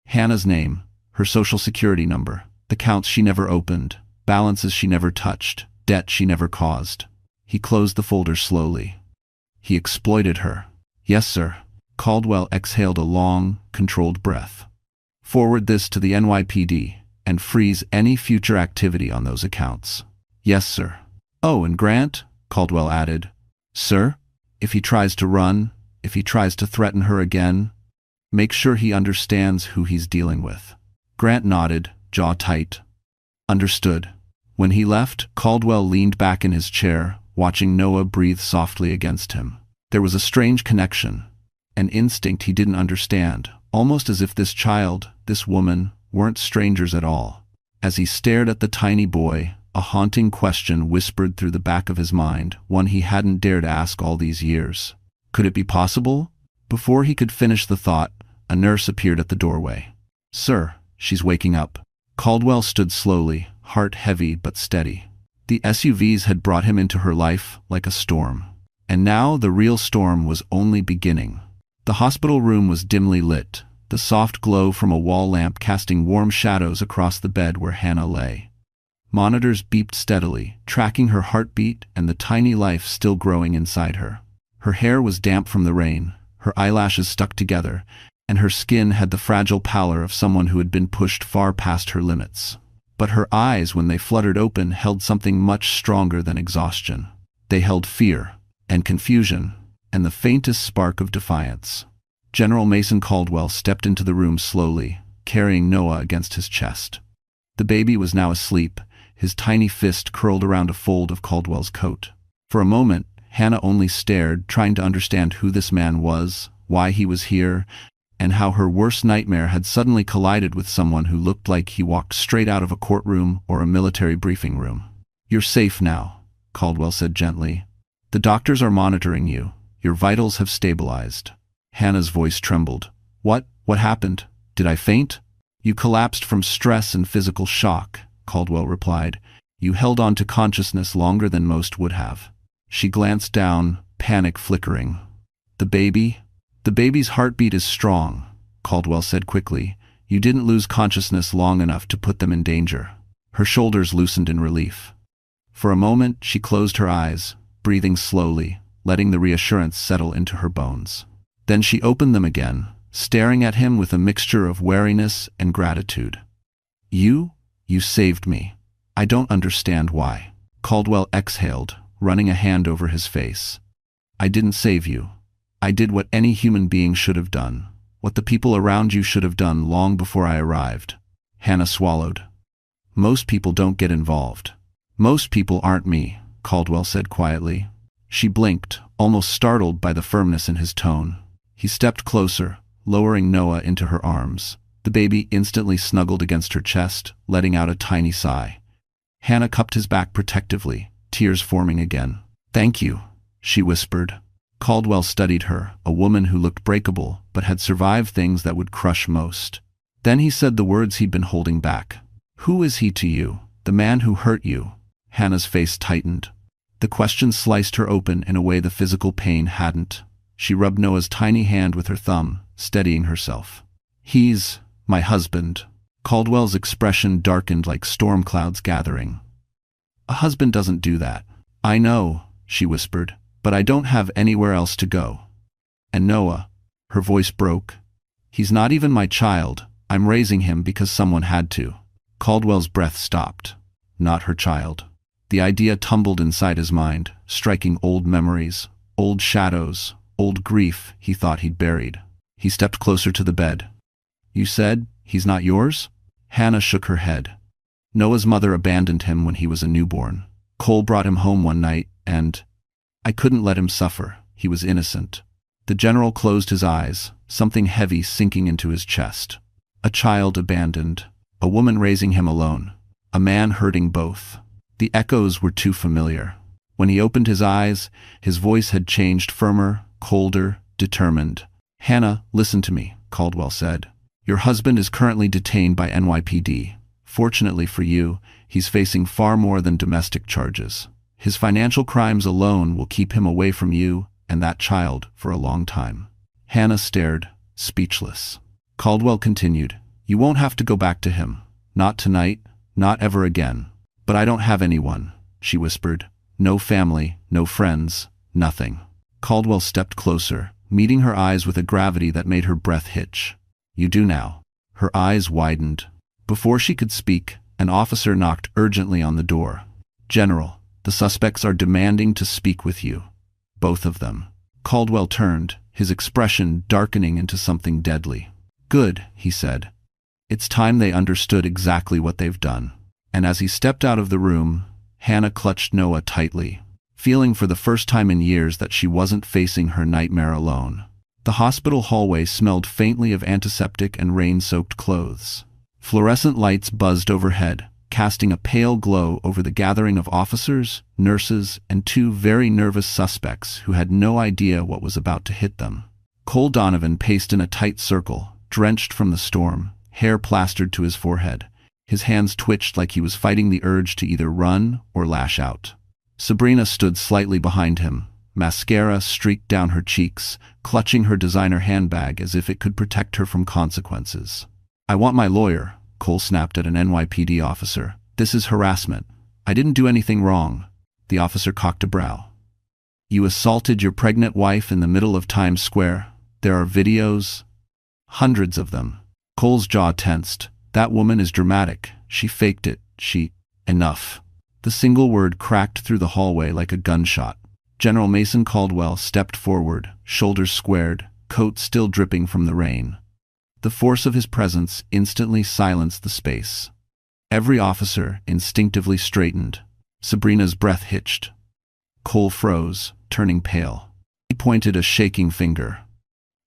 Hannah's name, her social security number, the counts she never opened, balances she never touched, debt she never caused. He closed the folder slowly. He exploited her. "Yes, sir." Caldwell exhaled a long, controlled breath. "Forward this to the NYPD and freeze any future activity on those accounts." "Yes, sir." "Oh, and Grant," Caldwell added. "Sir, if he tries to run, if he tries to threaten her again, make sure he understands who he's dealing with." Grant nodded, jaw tight. "Understood." When he left, Caldwell leaned back in his chair, watching Noah breathe softly against him. There was a strange connection, an instinct he didn't understand, almost as if this child, this woman, weren't strangers at all. As he stared at the tiny boy, a haunting question whispered through the back of his mind, one he hadn't dared ask all these years. Could it be possible? Before he could finish the thought, a nurse appeared at the doorway. "Sir, she's waking up." Caldwell stood slowly, heart heavy but steady. The SUVs had brought him into her life like a storm. And now the real storm was only beginning. The hospital room was dimly lit, the soft glow from a wall lamp casting warm shadows across the bed where Hannah lay. Monitors beeped steadily, tracking her heartbeat and the tiny life still growing inside her. Her hair was damp from the rain, her eyelashes stuck together, and her skin had the fragile pallor of someone who had been pushed far past her limits. But her eyes, when they fluttered open, held something much stronger than exhaustion. They held fear, and confusion, and the faintest spark of defiance. General Mason Caldwell stepped into the room slowly, carrying Noah against his chest. The baby was now asleep, his tiny fist curled around a fold of Caldwell's coat. For a moment, Hannah only stared, trying to understand who this man was, why he was here, and how her worst nightmare had suddenly collided with someone who looked like he walked straight out of a courtroom or a military briefing room. "You're safe now," Caldwell said gently. "The doctors are monitoring you. Your vitals have stabilized." Hannah's voice trembled. What happened? Did I faint?" "You collapsed from stress and physical shock," Caldwell replied. "You held on to consciousness longer than most would have." She glanced down, panic flickering. The baby?" "The baby's heartbeat is strong," Caldwell said quickly. "You didn't lose consciousness long enough to put them in danger." Her shoulders loosened in relief. For a moment, she closed her eyes, breathing slowly, letting the reassurance settle into her bones. Then she opened them again, staring at him with a mixture of wariness and gratitude. You saved me. I don't understand why." Caldwell exhaled, running a hand over his face. "I didn't save you. I did what any human being should have done, what the people around you should have done long before I arrived." Hannah swallowed. "Most people don't get involved. Most people aren't me." Caldwell said quietly. She blinked, almost startled by the firmness in his tone. He stepped closer, lowering Noah into her arms. The baby instantly snuggled against her chest, letting out a tiny sigh. Hannah cupped his back protectively, tears forming again. "Thank you," she whispered. Caldwell studied her, a woman who looked breakable, but had survived things that would crush most. Then he said the words he'd been holding back. "Who is he to you? The man who hurt you?" Hannah's face tightened. The question sliced her open in a way the physical pain hadn't. She rubbed Noah's tiny hand with her thumb, steadying herself. "He's my husband." Caldwell's expression darkened like storm clouds gathering. "A husband doesn't do that." "I know," she whispered, "but I don't have anywhere else to go. And Noah," her voice broke, "he's not even my child. I'm raising him because someone had to." Caldwell's breath stopped. Not her child. The idea tumbled inside his mind, striking old memories, old shadows, old grief he thought he'd buried. He stepped closer to the bed. "You said he's not yours?" Hannah shook her head. "Noah's mother abandoned him when he was a newborn. Cole brought him home one night, and I couldn't let him suffer. He was innocent." The general closed his eyes, something heavy sinking into his chest. A child abandoned, a woman raising him alone, a man hurting both. The echoes were too familiar. When he opened his eyes, his voice had changed, firmer, colder, determined. "Hannah, listen to me," Caldwell said. "Your husband is currently detained by NYPD. Fortunately for you, he's facing far more than domestic charges. His financial crimes alone will keep him away from you and that child for a long time." Hannah stared, speechless. Caldwell continued, "You won't have to go back to him. Not tonight, not ever again. But I don't have anyone," she whispered. "No family, no friends, nothing." Caldwell stepped closer, meeting her eyes with a gravity that made her breath hitch. "You do now." Her eyes widened. Before she could speak, an officer knocked urgently on the door. "General, the suspects are demanding to speak with you. Both of them." Caldwell turned, his expression darkening into something deadly. "Good," he said. "It's time they understood exactly what they've done." And as he stepped out of the room, Hannah clutched Noah tightly, feeling for the first time in years that she wasn't facing her nightmare alone. The hospital hallway smelled faintly of antiseptic and rain-soaked clothes. Fluorescent lights buzzed overhead, casting a pale glow over the gathering of officers, nurses, and two very nervous suspects who had no idea what was about to hit them. Cole Donovan paced in a tight circle, drenched from the storm, hair plastered to his forehead. His hands twitched like he was fighting the urge to either run or lash out. Sabrina stood slightly behind him, mascara streaked down her cheeks, clutching her designer handbag as if it could protect her from consequences. "I want my lawyer," Cole snapped at an NYPD officer. "This is harassment. I didn't do anything wrong." The officer cocked a brow. "You assaulted your pregnant wife in the middle of Times Square. There are videos. Hundreds of them." Cole's jaw tensed. "That woman is dramatic. She faked it. Enough." The single word cracked through the hallway like a gunshot. General Mason Caldwell stepped forward, shoulders squared, coat still dripping from the rain. The force of his presence instantly silenced the space. Every officer instinctively straightened. Sabrina's breath hitched. Cole froze, turning pale. He pointed a shaking finger.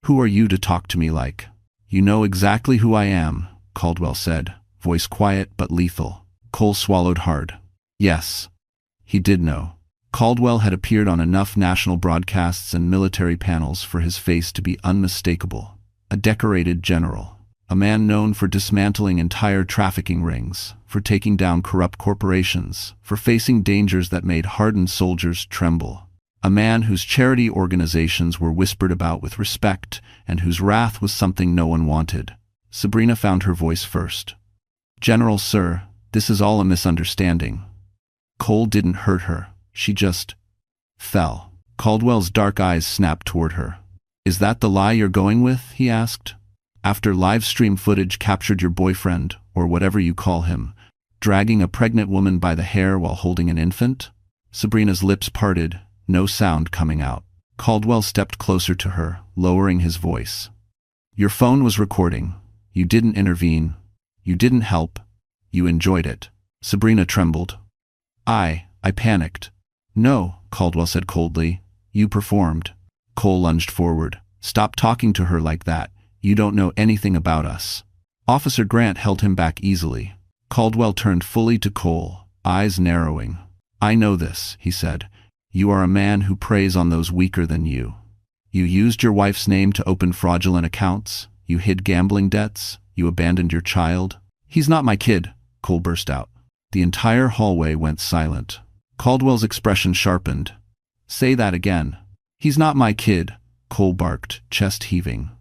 "Who are you to talk to me like?" "You know exactly who I am," Caldwell said, voice quiet but lethal. Cole swallowed hard. Yes, he did know. Caldwell had appeared on enough national broadcasts and military panels for his face to be unmistakable. A decorated general. A man known for dismantling entire trafficking rings, for taking down corrupt corporations, for facing dangers that made hardened soldiers tremble. A man whose charity organizations were whispered about with respect and whose wrath was something no one wanted. Sabrina found her voice first. "General, sir, this is all a misunderstanding." Cole didn't hurt her. She just fell. Caldwell's dark eyes snapped toward her. "Is that the lie you're going with?" he asked. "After live stream footage captured your boyfriend, or whatever you call him, dragging a pregnant woman by the hair while holding an infant?" Sabrina's lips parted, no sound coming out. Caldwell stepped closer to her, lowering his voice. "Your phone was recording. You didn't intervene. You didn't help. You enjoyed it." Sabrina trembled. I panicked. No, Caldwell said coldly. You performed. Cole lunged forward. Stop talking to her like that. You don't know anything about us. Officer Grant held him back easily. Caldwell turned fully to Cole, eyes narrowing. I know this, he said. You are a man who preys on those weaker than you. You used your wife's name to open fraudulent accounts. You hid gambling debts. You abandoned your child. He's not my kid, Cole burst out. The entire hallway went silent. Caldwell's expression sharpened. Say that again. He's not my kid, Cole barked, chest heaving.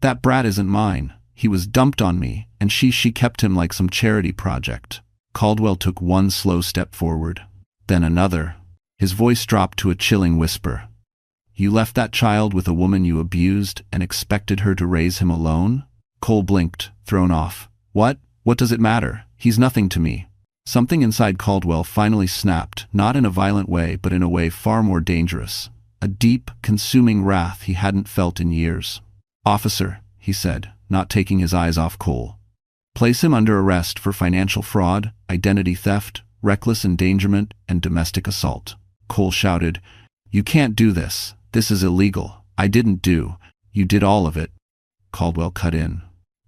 That brat isn't mine. He was dumped on me, and she kept him like some charity project. Caldwell took one slow step forward, then another. His voice dropped to a chilling whisper. You left that child with a woman you abused and expected her to raise him alone? Cole blinked, thrown off. What? What does it matter? He's nothing to me. Something inside Caldwell finally snapped, not in a violent way, but in a way far more dangerous. A deep, consuming wrath he hadn't felt in years. Officer, he said, not taking his eyes off Cole. Place him under arrest for financial fraud, identity theft, reckless endangerment, and domestic assault. Cole shouted, You can't do this. This is illegal. I didn't do. You did all of it. Caldwell cut in.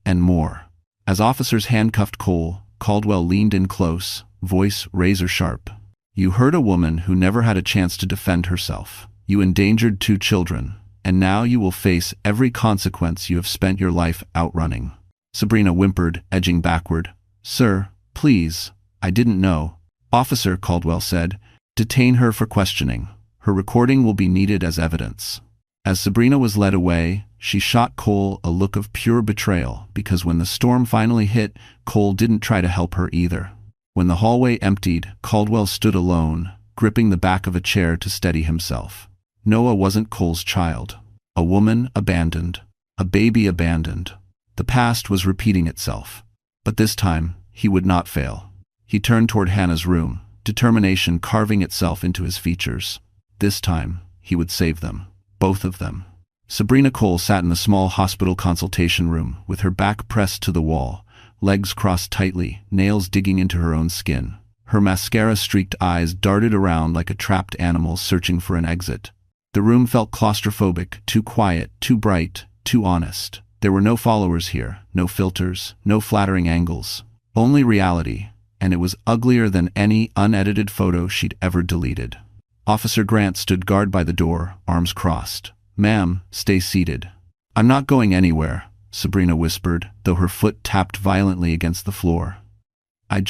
And more. As officers handcuffed Cole, Caldwell leaned in close, voice razor-sharp. You hurt a woman who never had a chance to defend herself. You endangered 2 children, and now you will face every consequence you have spent your life outrunning. Sabrina whimpered, edging backward. Sir, please, I didn't know. Officer, Caldwell said, detain her for questioning. Her recording will be needed as evidence. As Sabrina was led away, she shot Cole a look of pure betrayal, because when the storm finally hit, Cole didn't try to help her either. When the hallway emptied, Caldwell stood alone, gripping the back of a chair to steady himself. Noah wasn't Cole's child. A woman abandoned. A baby abandoned. The past was repeating itself. But this time, he would not fail. He turned toward Hannah's room, determination carving itself into his features. This time, he would save them. Both of them. Sabrina Cole sat in the small hospital consultation room, with her back pressed to the wall, legs crossed tightly, nails digging into her own skin. Her mascara-streaked eyes darted around like a trapped animal searching for an exit. The room felt claustrophobic, too quiet, too bright, too honest. There were no followers here, no filters, no flattering angles. Only reality, and it was uglier than any unedited photo she'd ever deleted. Officer Grant stood guard by the door, arms crossed. Ma'am, stay seated. I'm not going anywhere, Sabrina whispered, though her foot tapped violently against the floor. I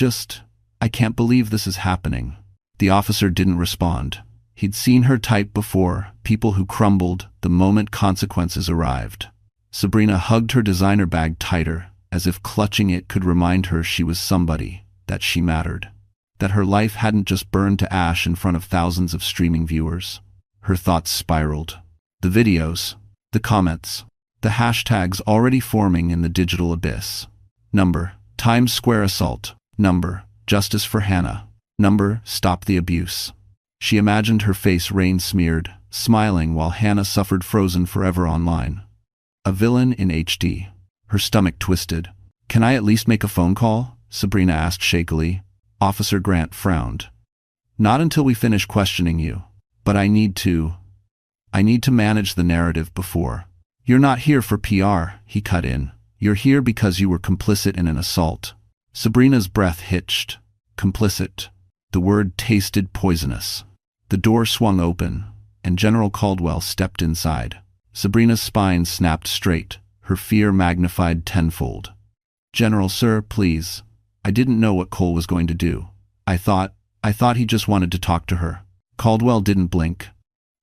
can't believe this is happening. The officer didn't respond. He'd seen her type before, people who crumbled the moment consequences arrived. Sabrina hugged her designer bag tighter, as if clutching it could remind her she was somebody, that she mattered. That her life hadn't just burned to ash in front of thousands of streaming viewers. Her thoughts spiraled. The videos, the comments, the hashtags already forming in the digital abyss. Number, Times Square assault. Number, Justice for Hannah. Number, Stop the abuse. She imagined her face rain-smeared, smiling while Hannah suffered frozen forever online. A villain in HD. Her stomach twisted. Can I at least make a phone call? Sabrina asked shakily. Officer Grant frowned. Not until we finish questioning you. But I need to manage the narrative before. You're not here for PR, he cut in. You're here because you were complicit in an assault. Sabrina's breath hitched. Complicit. The word tasted poisonous. The door swung open, and General Caldwell stepped inside. Sabrina's spine snapped straight, her fear magnified tenfold. General, sir, please. I didn't know what Cole was going to do. I thought he just wanted to talk to her. Caldwell didn't blink.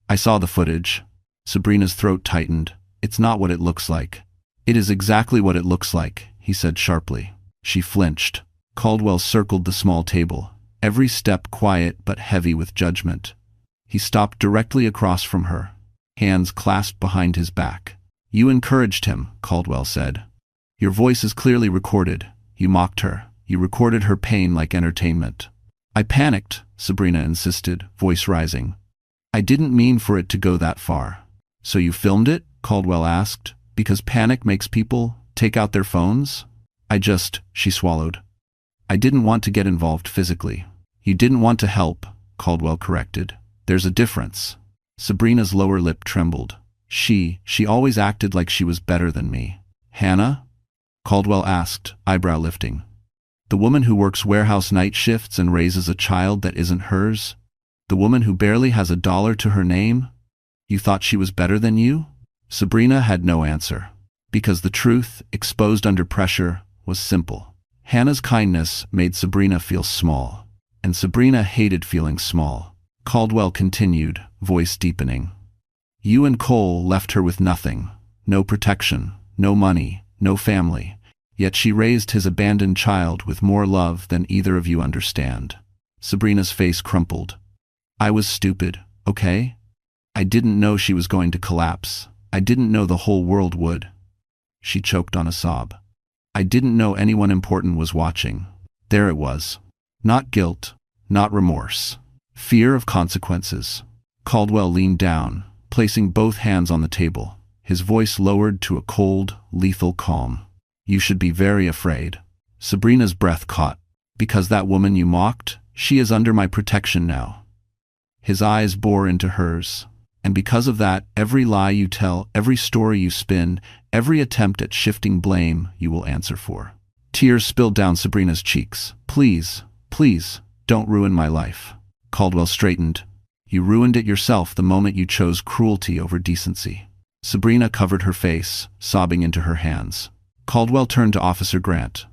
I saw the footage. Sabrina's throat tightened. It's not what it looks like. It is exactly what it looks like, he said sharply. She flinched. Caldwell circled the small table, every step quiet but heavy with judgment. He stopped directly across from her, hands clasped behind his back. You encouraged him, Caldwell said. Your voice is clearly recorded. You mocked her. You recorded her pain like entertainment. I panicked, Sabrina insisted, voice rising. I didn't mean for it to go that far. So you filmed it? Caldwell asked. Because panic makes people take out their phones? She swallowed. I didn't want to get involved physically. You didn't want to help, Caldwell corrected. There's a difference. Sabrina's lower lip trembled. She always acted like she was better than me. Hannah? Caldwell asked, eyebrow lifting. The woman who works warehouse night shifts and raises a child that isn't hers? The woman who barely has $1 to her name? You thought she was better than you? Sabrina had no answer. Because the truth, exposed under pressure, was simple. Hannah's kindness made Sabrina feel small, and Sabrina hated feeling small. Caldwell continued, voice deepening. You and Cole left her with nothing. No protection, no money, no family. Yet she raised his abandoned child with more love than either of you understand. Sabrina's face crumpled. I was stupid, okay? I didn't know she was going to collapse. I didn't know the whole world would. She choked on a sob. I didn't know anyone important was watching. There it was. Not guilt, not remorse. Fear of consequences. Caldwell leaned down, placing both hands on the table, his voice lowered to a cold, lethal calm. You should be very afraid. Sabrina's breath caught. Because that woman you mocked, she is under my protection now. His eyes bore into hers. And because of that, every lie you tell, every story you spin, every attempt at shifting blame, you will answer for. Tears spilled down Sabrina's cheeks. Please, please, don't ruin my life. Caldwell straightened. You ruined it yourself the moment you chose cruelty over decency. Sabrina covered her face, sobbing into her hands. Caldwell turned to Officer Grant.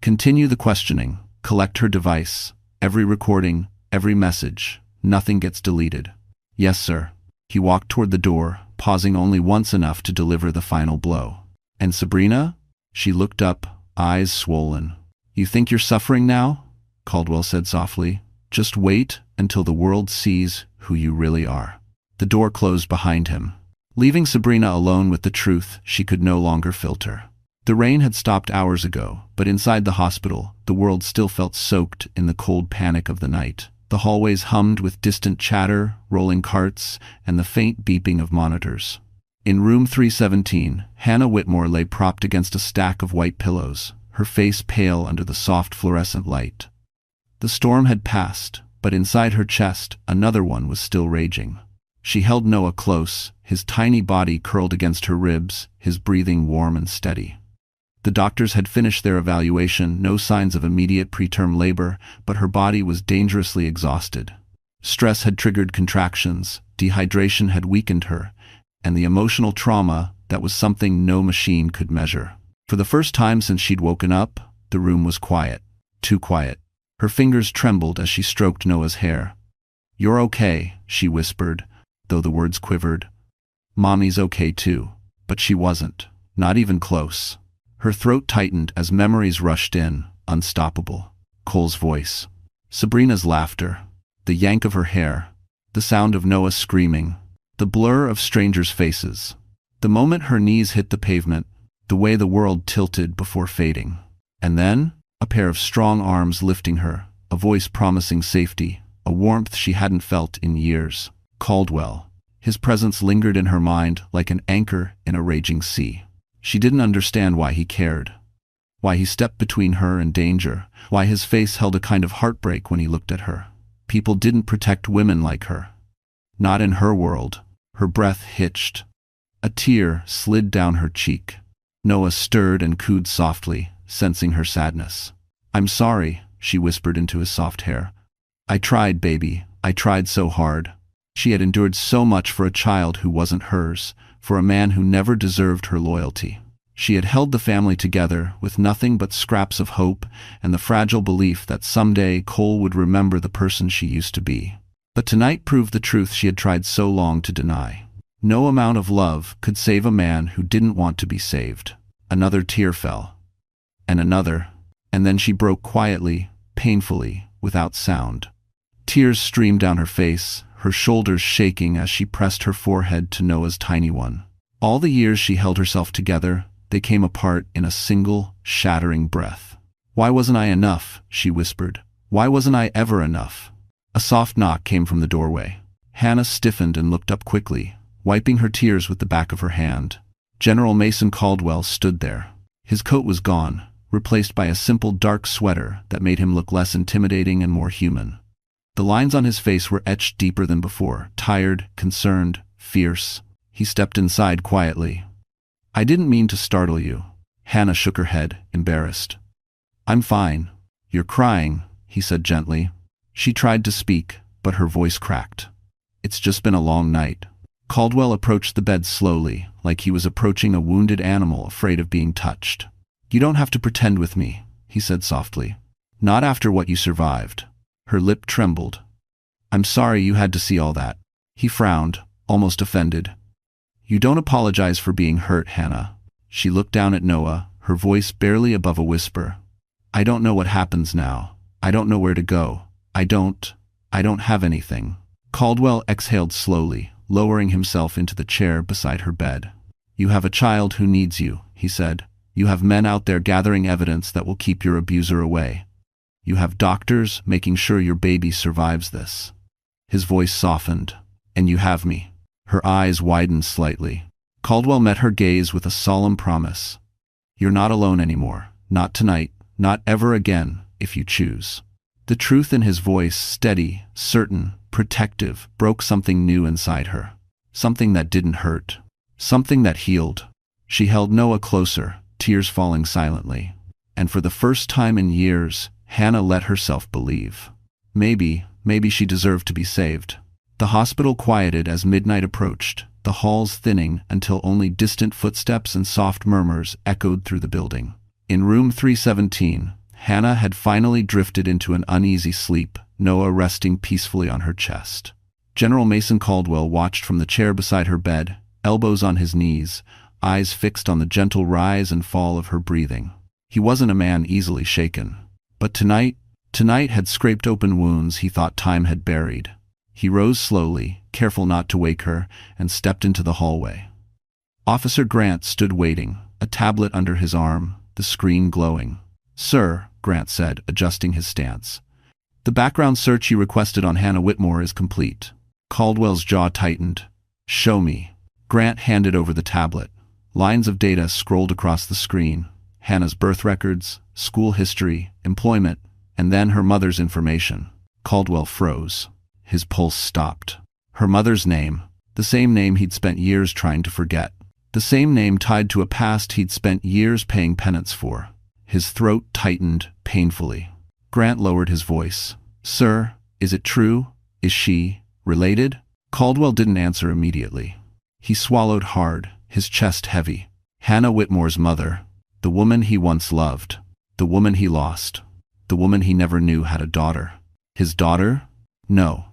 Continue the questioning. Collect her device. Every recording, every message. Nothing gets deleted. Yes, sir. He walked toward the door, pausing only once enough to deliver the final blow. And Sabrina? She looked up, eyes swollen. You think you're suffering now? Caldwell said softly. Just wait until the world sees who you really are. The door closed behind him, leaving Sabrina alone with the truth she could no longer filter. The rain had stopped hours ago, but inside the hospital, the world still felt soaked in the cold panic of the night. The hallways hummed with distant chatter, rolling carts, and the faint beeping of monitors. In room 317, Hannah Whitmore lay propped against a stack of white pillows, her face pale under the soft fluorescent light. The storm had passed, but inside her chest, another one was still raging. She held Noah close, his tiny body curled against her ribs, his breathing warm and steady. The doctors had finished their evaluation, no signs of immediate preterm labor, but her body was dangerously exhausted. Stress had triggered contractions, dehydration had weakened her, and the emotional trauma that was something no machine could measure. For the first time since she'd woken up, the room was quiet. Too quiet. Her fingers trembled as she stroked Noah's hair. You're okay, she whispered, though the words quivered. Mommy's okay too. But she wasn't. Not even close. Her throat tightened as memories rushed in, unstoppable. Cole's voice. Sabrina's laughter. The yank of her hair. The sound of Noah screaming. The blur of strangers' faces. The moment her knees hit the pavement, the way the world tilted before fading. And then, a pair of strong arms lifting her, a voice promising safety, a warmth she hadn't felt in years. Caldwell. His presence lingered in her mind like an anchor in a raging sea. She didn't understand why he cared, why he stepped between her and danger, why his face held a kind of heartbreak when he looked at her. People didn't protect women like her. Not in her world. Her breath hitched. A tear slid down her cheek. Noah stirred and cooed softly, sensing her sadness. I'm sorry, she whispered into his soft hair. I tried, baby. I tried so hard. She had endured so much for a child who wasn't hers, for a man who never deserved her loyalty. She had held the family together with nothing but scraps of hope and the fragile belief that someday Cole would remember the person she used to be. But tonight proved the truth she had tried so long to deny. No amount of love could save a man who didn't want to be saved. Another tear fell. And another. And then she broke quietly, painfully, without sound. Tears streamed down her face, her shoulders shaking as she pressed her forehead to Noah's tiny one. All the years she held herself together, they came apart in a single, shattering breath. Why wasn't I enough? She whispered. Why wasn't I ever enough? A soft knock came from the doorway. Hannah stiffened and looked up quickly, wiping her tears with the back of her hand. General Mason Caldwell stood there. His coat was gone, replaced by a simple dark sweater that made him look less intimidating and more human. The lines on his face were etched deeper than before, tired, concerned, fierce. He stepped inside quietly. "I didn't mean to startle you." Hannah shook her head, embarrassed. "I'm fine." "You're crying," he said gently. She tried to speak, but her voice cracked. "It's just been a long night." Caldwell approached the bed slowly, like he was approaching a wounded animal afraid of being touched. "You don't have to pretend with me," he said softly. "Not after what you survived." Her lip trembled. "I'm sorry you had to see all that." He frowned, almost offended. "You don't apologize for being hurt, Hannah." She looked down at Noah, her voice barely above a whisper. "I don't know what happens now. I don't know where to go. I don't have anything." Caldwell exhaled slowly, lowering himself into the chair beside her bed. "You have a child who needs you," he said. "You have men out there gathering evidence that will keep your abuser away. You have doctors making sure your baby survives this." His voice softened. "And you have me." Her eyes widened slightly. Caldwell met her gaze with a solemn promise. "You're not alone anymore. Not tonight. Not ever again, if you choose." The truth in his voice, steady, certain, protective, broke something new inside her. Something that didn't hurt. Something that healed. She held Noah closer, tears falling silently. And for the first time in years, Hannah let herself believe. Maybe she deserved to be saved. The hospital quieted as midnight approached, the halls thinning until only distant footsteps and soft murmurs echoed through the building. In room 317, Hannah had finally drifted into an uneasy sleep, Noah resting peacefully on her chest. General Mason Caldwell watched from the chair beside her bed, elbows on his knees, eyes fixed on the gentle rise and fall of her breathing. He wasn't a man easily shaken. But tonight had scraped open wounds he thought time had buried. He rose slowly, careful not to wake her, and stepped into the hallway. Officer Grant stood waiting, a tablet under his arm, the screen glowing. "Sir," Grant said, adjusting his stance. "The background search you requested on Hannah Whitmore is complete." Caldwell's jaw tightened. "Show me." Grant handed over the tablet. Lines of data scrolled across the screen. Hannah's birth records, school history, employment, and then her mother's information. Caldwell froze. His pulse stopped. Her mother's name, the same name he'd spent years trying to forget. The same name tied to a past he'd spent years paying penance for. His throat tightened painfully. Grant lowered his voice. "Sir, is it true? Is she related?" Caldwell didn't answer immediately. He swallowed hard, his chest heavy. Hannah Whitmore's mother, the woman he once loved, the woman he lost, the woman he never knew had a daughter. His daughter? No.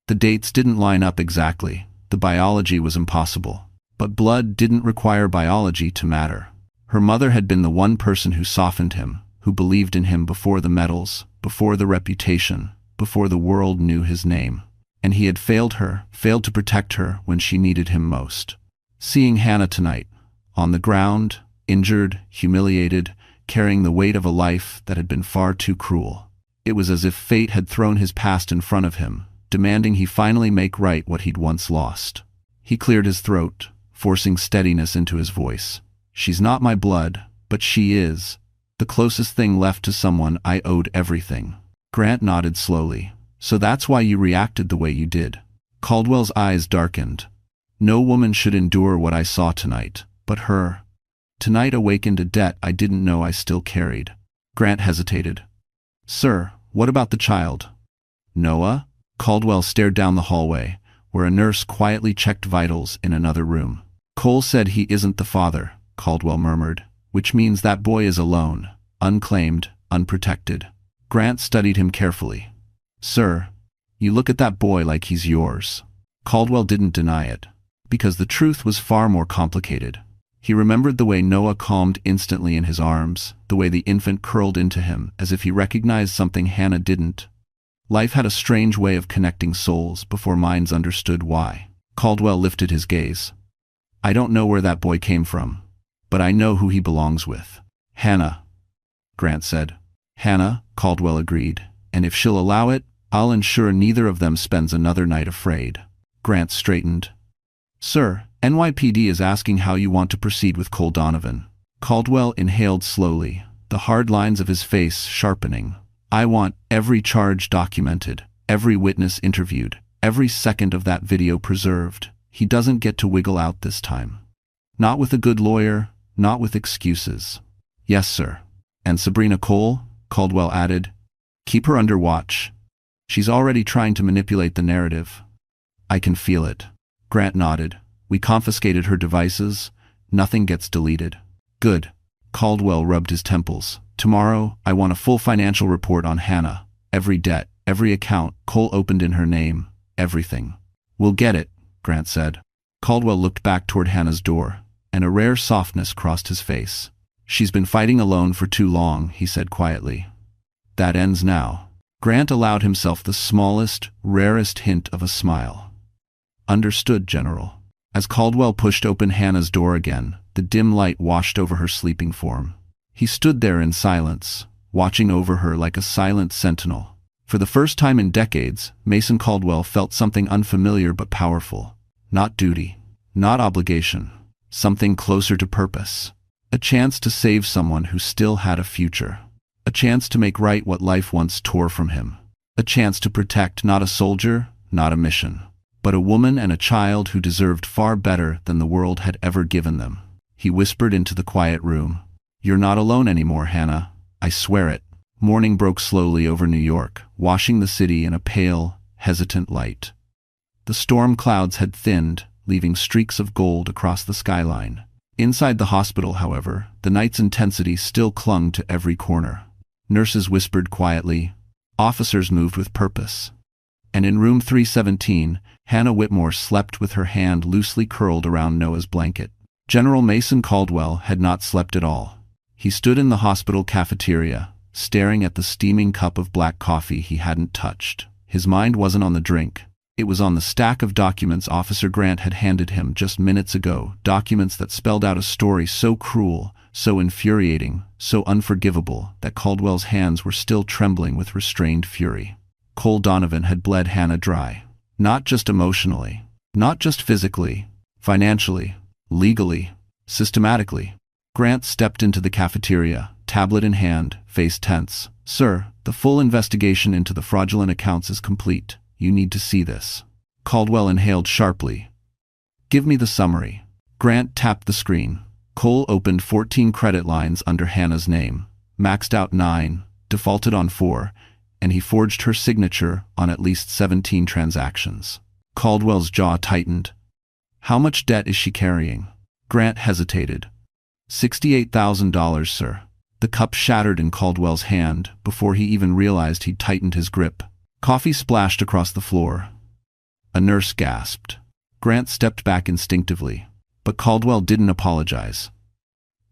The dates didn't line up exactly. The biology was impossible. But blood didn't require biology to matter. Her mother had been the one person who softened him, who believed in him before the medals, before the reputation, before the world knew his name. And he had failed her, failed to protect her when she needed him most. Seeing Hannah tonight, on the ground, injured, humiliated, carrying the weight of a life that had been far too cruel. It was as if fate had thrown his past in front of him, demanding he finally make right what he'd once lost. He cleared his throat, forcing steadiness into his voice. "She's not my blood, but she is. The closest thing left to someone I owed everything." Grant nodded slowly. "So that's why you reacted the way you did." Caldwell's eyes darkened. "No woman should endure what I saw tonight, but her. Tonight awakened a debt I didn't know I still carried." Grant hesitated. "Sir, what about the child?" "Noah?" Caldwell stared down the hallway, where a nurse quietly checked vitals in another room. "Cole said he isn't the father," Caldwell murmured, "which means that boy is alone, unclaimed, unprotected." Grant studied him carefully. "Sir, you look at that boy like he's yours." Caldwell didn't deny it, because the truth was far more complicated. He remembered the way Noah calmed instantly in his arms, the way the infant curled into him as if he recognized something Hannah didn't. Life had a strange way of connecting souls before minds understood why. Caldwell lifted his gaze. "I don't know where that boy came from, but I know who he belongs with." "Hannah," Grant said. "Hannah," Caldwell agreed, "and if she'll allow it, I'll ensure neither of them spends another night afraid." Grant straightened. "Sir, NYPD is asking how you want to proceed with Cole Donovan." Caldwell inhaled slowly, the hard lines of his face sharpening. "I want every charge documented, every witness interviewed, every second of that video preserved. He doesn't get to wiggle out this time. Not with a good lawyer, not with excuses. Yes, sir. And Sabrina Cole, Caldwell added. Keep her under watch. She's already trying to manipulate the narrative. I can feel it. Grant nodded. We confiscated her devices. Nothing gets deleted. Good. Caldwell rubbed his temples. Tomorrow, I want a full financial report on Hannah. Every debt, every account Cole opened in her name, everything. We'll get it, Grant said. Caldwell looked back toward Hannah's door, and a rare softness crossed his face. She's been fighting alone for too long, he said quietly. That ends now. Grant allowed himself the smallest, rarest hint of a smile. Understood, General. As Caldwell pushed open Hannah's door again, the dim light washed over her sleeping form. He stood there in silence, watching over her like a silent sentinel. For the first time in decades, Mason Caldwell felt something unfamiliar but powerful. Not duty, not obligation, something closer to purpose. A chance to save someone who still had a future. A chance to make right what life once tore from him. A chance to protect not a soldier, not a mission, but a woman and a child who deserved far better than the world had ever given them. He whispered into the quiet room. You're not alone anymore, Hannah. I swear it. Morning broke slowly over New York, washing the city in a pale, hesitant light. The storm clouds had thinned, leaving streaks of gold across the skyline. Inside the hospital, however, the night's intensity still clung to every corner. Nurses whispered quietly. Officers moved with purpose. And in room 317, Hannah Whitmore slept with her hand loosely curled around Noah's blanket. General Mason Caldwell had not slept at all. He stood in the hospital cafeteria, staring at the steaming cup of black coffee he hadn't touched. His mind wasn't on the drink. It was on the stack of documents Officer Grant had handed him just minutes ago, documents that spelled out a story so cruel, so infuriating, so unforgivable that Caldwell's hands were still trembling with restrained fury. Cole Donovan had bled Hannah dry. Not just emotionally, not just physically, financially, legally, systematically. Grant stepped into the cafeteria, tablet in hand, face tense. Sir, the full investigation into the fraudulent accounts is complete. You need to see this. Caldwell inhaled sharply. Give me the summary. Grant tapped the screen. Cole opened 14 credit lines under Hannah's name, maxed out 9, defaulted on 4, and he forged her signature on at least 17 transactions. Caldwell's jaw tightened. How much debt is she carrying? Grant hesitated. $68,000, sir. The cup shattered in Caldwell's hand before he even realized he'd tightened his grip. Coffee splashed across the floor. A nurse gasped. Grant stepped back instinctively, but Caldwell didn't apologize.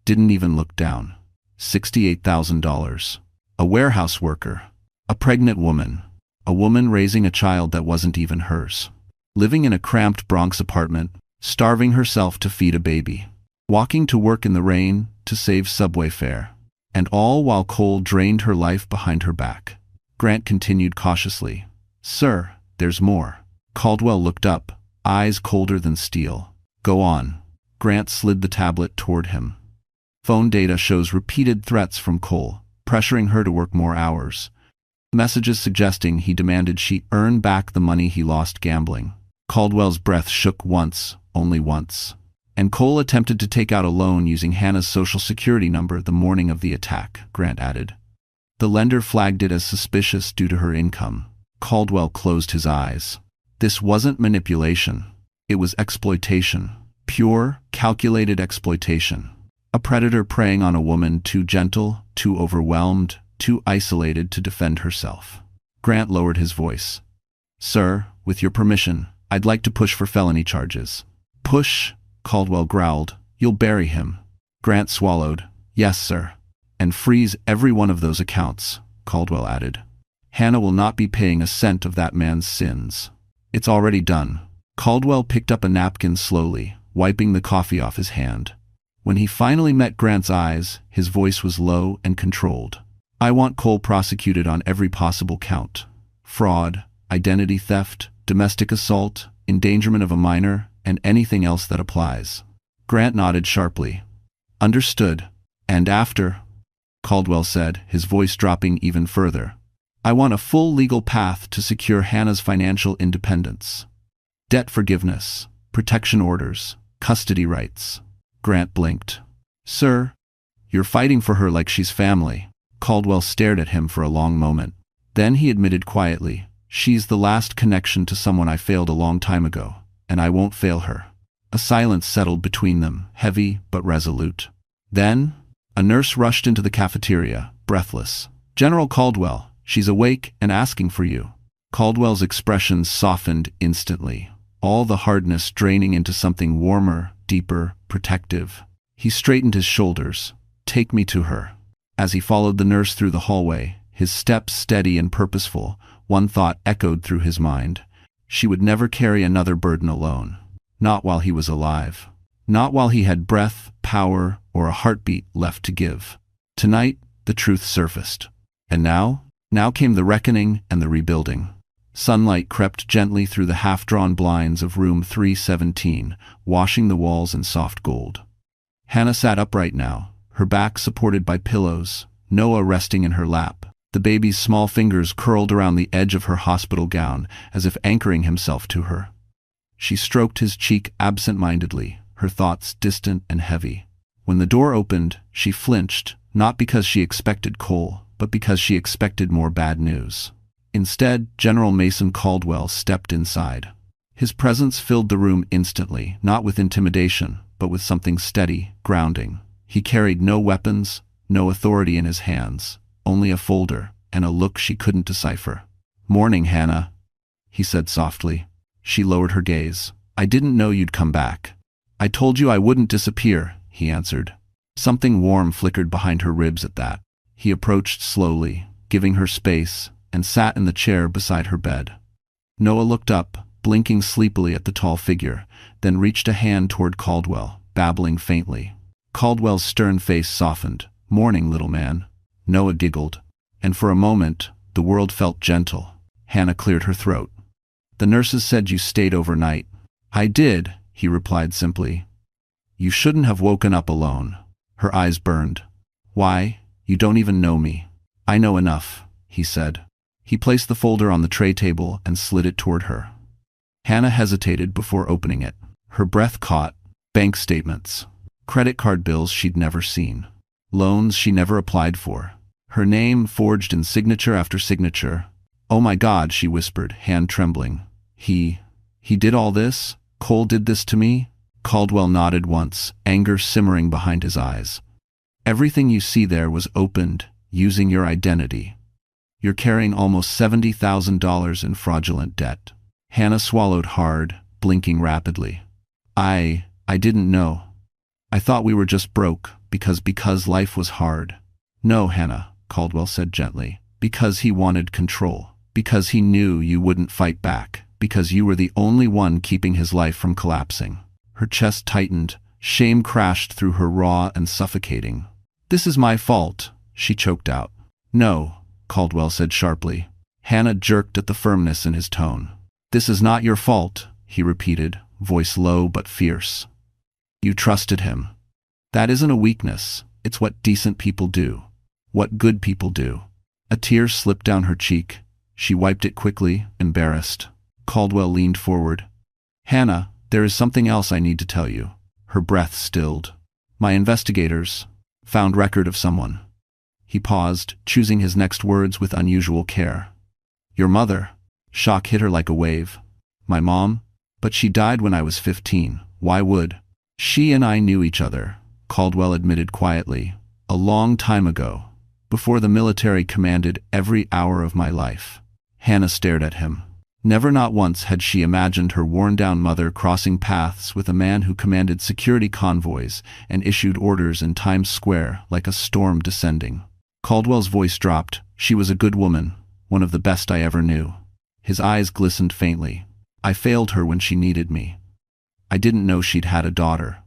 Didn't even look down. $68,000. A warehouse worker. A pregnant woman. A woman raising a child that wasn't even hers. Living in a cramped Bronx apartment, starving herself to feed a baby. Walking to work in the rain to save subway fare. And all while Cole drained her life behind her back. Grant continued cautiously. Sir, there's more. Caldwell looked up, eyes colder than steel. Go on. Grant slid the tablet toward him. Phone data shows repeated threats from Cole, pressuring her to work more hours. Messages suggesting he demanded she earn back the money he lost gambling. Caldwell's breath shook once, only once. And Cole attempted to take out a loan using Hannah's social security number the morning of the attack, Grant added. The lender flagged it as suspicious due to her income. Caldwell closed his eyes. This wasn't manipulation. It was exploitation. Pure, calculated exploitation. A predator preying on a woman too gentle, too overwhelmed, too isolated to defend herself. Grant lowered his voice. Sir, with your permission, I'd like to push for felony charges. Push, Caldwell growled. You'll bury him. Grant swallowed. Yes, sir. And freeze every one of those accounts, Caldwell added. Hannah will not be paying a cent of that man's sins. It's already done. Caldwell picked up a napkin slowly, wiping the coffee off his hand. When he finally met Grant's eyes, his voice was low and controlled. I want Cole prosecuted on every possible count. Fraud, identity theft, domestic assault, endangerment of a minor, and anything else that applies. Grant nodded sharply. Understood. And after, Caldwell said, his voice dropping even further. I want a full legal path to secure Hannah's financial independence. Debt forgiveness, protection orders, custody rights. Grant blinked. Sir, you're fighting for her like she's family. Caldwell stared at him for a long moment. Then he admitted quietly, she's the last connection to someone I failed a long time ago, and I won't fail her. A silence settled between them, heavy but resolute. Then, a nurse rushed into the cafeteria, breathless. General Caldwell, she's awake and asking for you. Caldwell's expression softened instantly, all the hardness draining into something warmer, deeper, protective. He straightened his shoulders. Take me to her. As he followed the nurse through the hallway, his steps steady and purposeful, one thought echoed through his mind. She would never carry another burden alone. Not while he was alive. Not while he had breath, power, or a heartbeat left to give. Tonight, the truth surfaced. And now? Now came the reckoning and the rebuilding. Sunlight crept gently through the half-drawn blinds of room 317, washing the walls in soft gold. Hannah sat upright now, her back supported by pillows, Noah resting in her lap. The baby's small fingers curled around the edge of her hospital gown, as if anchoring himself to her. She stroked his cheek absent-mindedly, her thoughts distant and heavy. When the door opened, she flinched, not because she expected Cole, but because she expected more bad news. Instead, General Mason Caldwell stepped inside. His presence filled the room instantly, not with intimidation, but with something steady, grounding. He carried no weapons, no authority in his hands, only a folder and a look she couldn't decipher. "Morning, Hannah," he said softly. She lowered her gaze. "I didn't know you'd come back." "I told you I wouldn't disappear," he answered. Something warm flickered behind her ribs at that. He approached slowly, giving her space, and sat in the chair beside her bed. Noah looked up, blinking sleepily at the tall figure, then reached a hand toward Caldwell, babbling faintly. Caldwell's stern face softened. "Morning, little man." Noah giggled, and for a moment, the world felt gentle. Hannah cleared her throat. "The nurses said you stayed overnight." "I did," he replied simply. "You shouldn't have woken up alone." Her eyes burned. "Why? You don't even know me." "I know enough," he said. He placed the folder on the tray table and slid it toward her. Hannah hesitated before opening it. Her breath caught. Bank statements. Credit card bills she'd never seen. Loans she never applied for. Her name forged in signature after signature. "Oh my God," she whispered, hand trembling. He did all this? Cole did this to me?" Caldwell nodded once, anger simmering behind his eyes. "Everything you see there was opened, using your identity. You're carrying almost $70,000 in fraudulent debt." Hannah swallowed hard, blinking rapidly. I didn't know. I thought we were just broke, because life was hard." "No, Hannah," Caldwell said gently. "Because he wanted control. Because he knew you wouldn't fight back. Because you were the only one keeping his life from collapsing." Her chest tightened. Shame crashed through her, raw and suffocating. "This is my fault," she choked out. "No," Caldwell said sharply. Hannah jerked at the firmness in his tone. "This is not your fault," he repeated, voice low but fierce. "You trusted him. That isn't a weakness. It's what decent people do. What good people do." A tear slipped down her cheek. She wiped it quickly, embarrassed. Caldwell leaned forward. "Hannah, there is something else I need to tell you." Her breath stilled. "My investigators found record of someone." He paused, choosing his next words with unusual care. "Your mother." Shock hit her like a wave. "My mom? But she died when I was 15. Why would?" "She and I knew each other," Caldwell admitted quietly. "A long time ago, before the military commanded every hour of my life." Hannah stared at him. Never, not once, had she imagined her worn-down mother crossing paths with a man who commanded security convoys and issued orders in Times Square like a storm descending. Caldwell's voice dropped. "She was a good woman, one of the best I ever knew." His eyes glistened faintly. "I failed her when she needed me. I didn't know she'd had a daughter.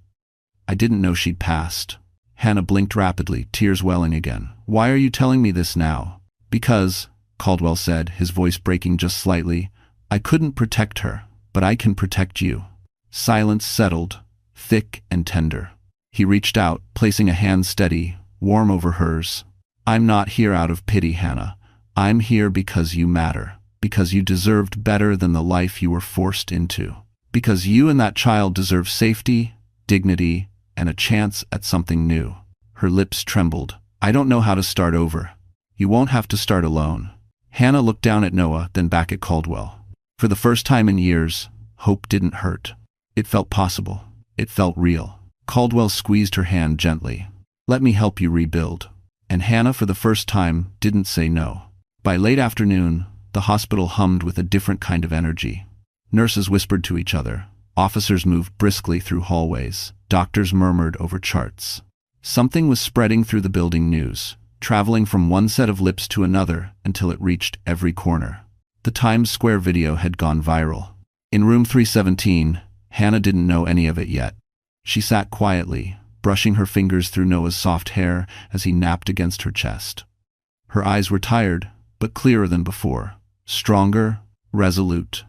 I didn't know she'd passed." Hannah blinked rapidly, tears welling again. "Why are you telling me this now?" "Because," Caldwell said, his voice breaking just slightly, "I couldn't protect her, but I can protect you." Silence settled, thick and tender. He reached out, placing a hand steady, warm over hers. "I'm not here out of pity, Hannah. I'm here because you matter, because you deserved better than the life you were forced into, because you and that child deserve safety, dignity, and a chance at something new. Her lips trembled. I don't know how to start over. You won't have to start alone. Hannah looked down at Noah, then back at Caldwell. For the first time in years, hope didn't hurt. It felt possible. It felt real. Caldwell squeezed her hand gently. Let me help you rebuild. And Hannah, for the first time, didn't say no. By late afternoon, the hospital hummed with a different kind of energy. Nurses whispered to each other. Officers moved briskly through hallways. Doctors murmured over charts. Something was spreading through the building news, traveling from one set of lips to another until it reached every corner. The Times Square video had gone viral. In room 317, Hannah didn't know any of it yet. She sat quietly, brushing her fingers through Noah's soft hair as he napped against her chest. Her eyes were tired, but clearer than before. Stronger, resolute.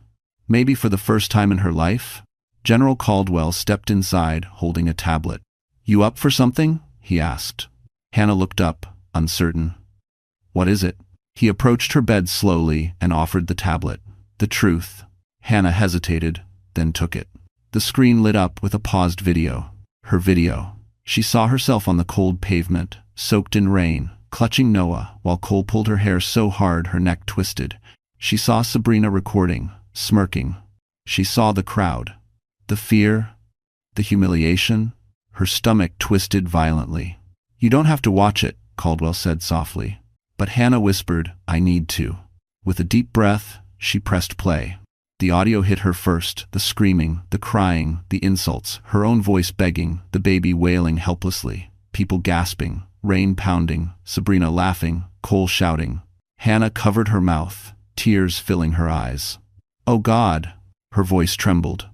Maybe for the first time in her life, General Caldwell stepped inside, holding a tablet. You up for something? He asked. Hannah looked up, uncertain. What is it? He approached her bed slowly and offered the tablet. The truth. Hannah hesitated, then took it. The screen lit up with a paused video. Her video. She saw herself on the cold pavement, soaked in rain, clutching Noah, while Cole pulled her hair so hard her neck twisted. She saw Sabrina recording, smirking. She saw the crowd. The fear, the humiliation. Her stomach twisted violently. You don't have to watch it, Caldwell said softly. But Hannah whispered, I need to. With a deep breath, she pressed play. The audio hit her first, the screaming, the crying, the insults, her own voice begging, the baby wailing helplessly, people gasping, rain pounding, Sabrina laughing, Cole shouting. Hannah covered her mouth, tears filling her eyes. Oh God, her voice trembled.